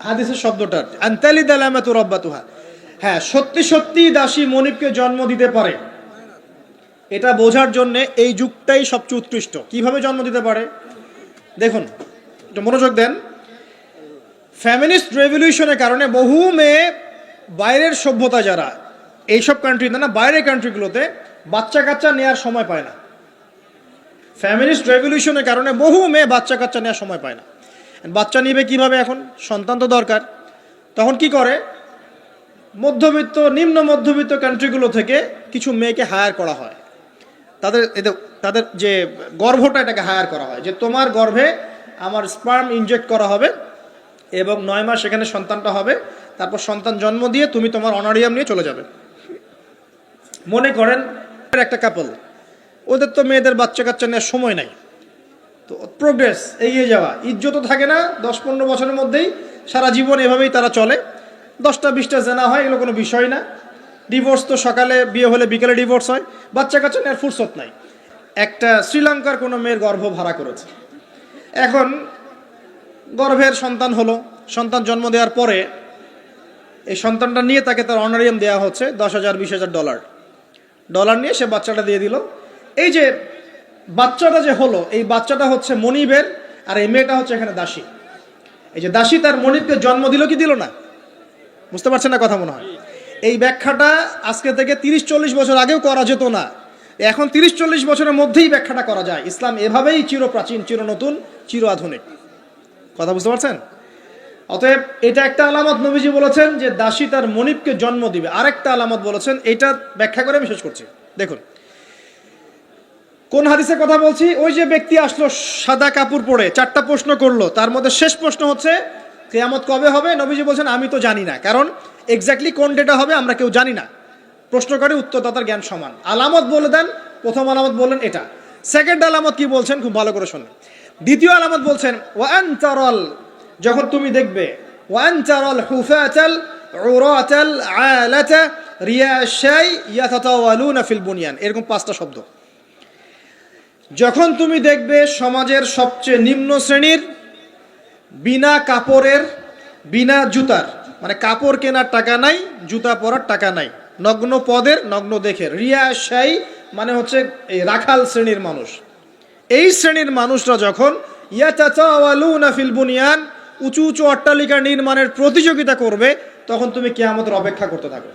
হাদিসের শব্দটার, আনতালিদ আলামাতু রাব্বাতুহা। হ্যাঁ, সত্যি সত্যি দাসী মনিবকে জন্ম দিতে পারে, এটা বোঝার জন্য এই যুগটাই সবচেয়ে উৎকৃষ্ট। কিভাবে জন্ম দিতে পারে দেখুন, একটু মনোযোগ দেন। ফ্যামিনিস্ট রেভলিউশনের কারণে বহু মেয়ে বাইরের সভ্যতা, যারা এইসব কান্ট্রিতে না, বাইরের কান্ট্রিগুলোতে বাচ্চা কাচ্চা নেওয়ার সময় পায় না। ফ্যামিনিস্ট রেভলিউশনের কারণে বহু মেয়ে বাচ্চা কাচ্চা নেওয়ার সময় পায় না। বাচ্চা নিবে কিভাবে? এখন সন্তান তো দরকার। তখন কি করে? মধ্যবিত্ত, নিম্ন মধ্যবিত্ত কান্ট্রিগুলো থেকে কিছু মেয়েকে হায়ার করা হয়। তাদের যে গর্ভটা, এটাকে হায়ার করা হয় যে তোমার গর্ভে আমার স্পার্ম ইনজেক্ট করা হবে এবং 9 মাস সেখানে সন্তানটা হবে, তারপর সন্তান জন্ম দিয়ে তুমি তোমার অনারিয়াম নিয়ে চলে যাবে। মনে করেন একটা কাপল, ওদের তো মেয়েদের বাচ্চা কাচ্চা নেওয়ার সময় নাই, তো প্রোগ্রেস এগিয়ে যাওয়া, ইজ্জতও থাকে না, 10-15 বছরের মধ্যেই সারা জীবন এভাবেই তারা চলে, 10টা 20টা জেনা হয়, এগুলো কোনো বিষয় না। ডিভোর্স তো সকালে বিয়ে হলে বিকেলে ডিভোর্স হয়, বাচ্চা কাচ্চা নেওয়ার ফুরসত নাই। একটা শ্রীলঙ্কার কোনো মেয়ের গর্ভ ভাড়া করেছে, এখন গর্ভের সন্তান হলো, সন্তান জন্ম দেওয়ার পরে এই সন্তানটা নিয়ে তাকে তার অনারিয়াম দেওয়া হচ্ছে $10,000-20,000 ডলার নিয়ে সে বাচ্চাটা দিয়ে দিল। এই যে বাচ্চাটা যে হলো, এই বাচ্চাটা হচ্ছে মনিবের, আর এই মেয়েটা হচ্ছে এখানে দাসী। এই যে দাসী তার মনিবকে জন্ম দিল কি দিল না? বুঝতে পারছেন না কথা মনে হয়? এই ব্যাখ্যাটা আজকে থেকে 30-40 বছর আগেও করা যেত না, এখন 30-40 বছরের মধ্যেই ব্যাখ্যাটা করা যায়। ইসলাম এভাবেই চিরপ্রাচীন, চির নতুন, চির আধুনিক। কথা বুঝতে পারছেন? অতএব এটা একটা আলামত নবীজি বলেছেন যে দাসী তার মনিবকে জন্ম দিবে, আরেকটা আলামত বলেছেন, এটা ব্যাখ্যা করে আমি শেষ করছি। দেখুন কোন হাদিসের কথা বলছি। ওই যে ব্যক্তি আসলো সাদা কাপড় পরে, 4টা প্রশ্ন করলো, তার মধ্যে শেষ প্রশ্ন হচ্ছে কিয়ামত কবে হবে। নবীজি বলছেন আমি তো জানি না, কারণ এক্স্যাক্টলি কোন ডেটা হবে আমরা কেউ জানি না। প্রশ্নকারী উত্তরদাতার জ্ঞান সমান। আলামত বলে দেন, প্রথম আলামত বললেন এটা। সেকেন্ড আলামত কি বলছেন, খুব ভালো করে শুনুন। দ্বিতীয় আলামত বলছেন ওয়ান তারাল, যখন তুমি দেখবে, ওয়ান তারাল হুফাতাল উরাতাল আলাতা রিয়াশাই ইয়াতাতাওয়ালুনা ফিল বুনিয়ান, এরকম 5টা শব্দ। যখন তুমি দেখবে সমাজের সবচেয়ে নিম্ন শ্রেণীর, বিনা কাপড়ের, বিনা জুতার, মানে কাপড় কেনার টাকা নাই, জুতা পরার টাকা নাই, নগ্ন পদের, নগ্ন দেখের, রিয়াশাই মানে হচ্ছে এই রাখাল শ্রেণীর মানুষ, এই শ্রেণীর মানুষরা যখন ইয়াতাতাওয়ালুনা ফিল বুনিয়ান, উঁচু উঁচু অট্টালিকা নির্মাণের প্রতিযোগিতা করবে, তখন তুমি কিয়ামতের অপেক্ষা করতে থাকো।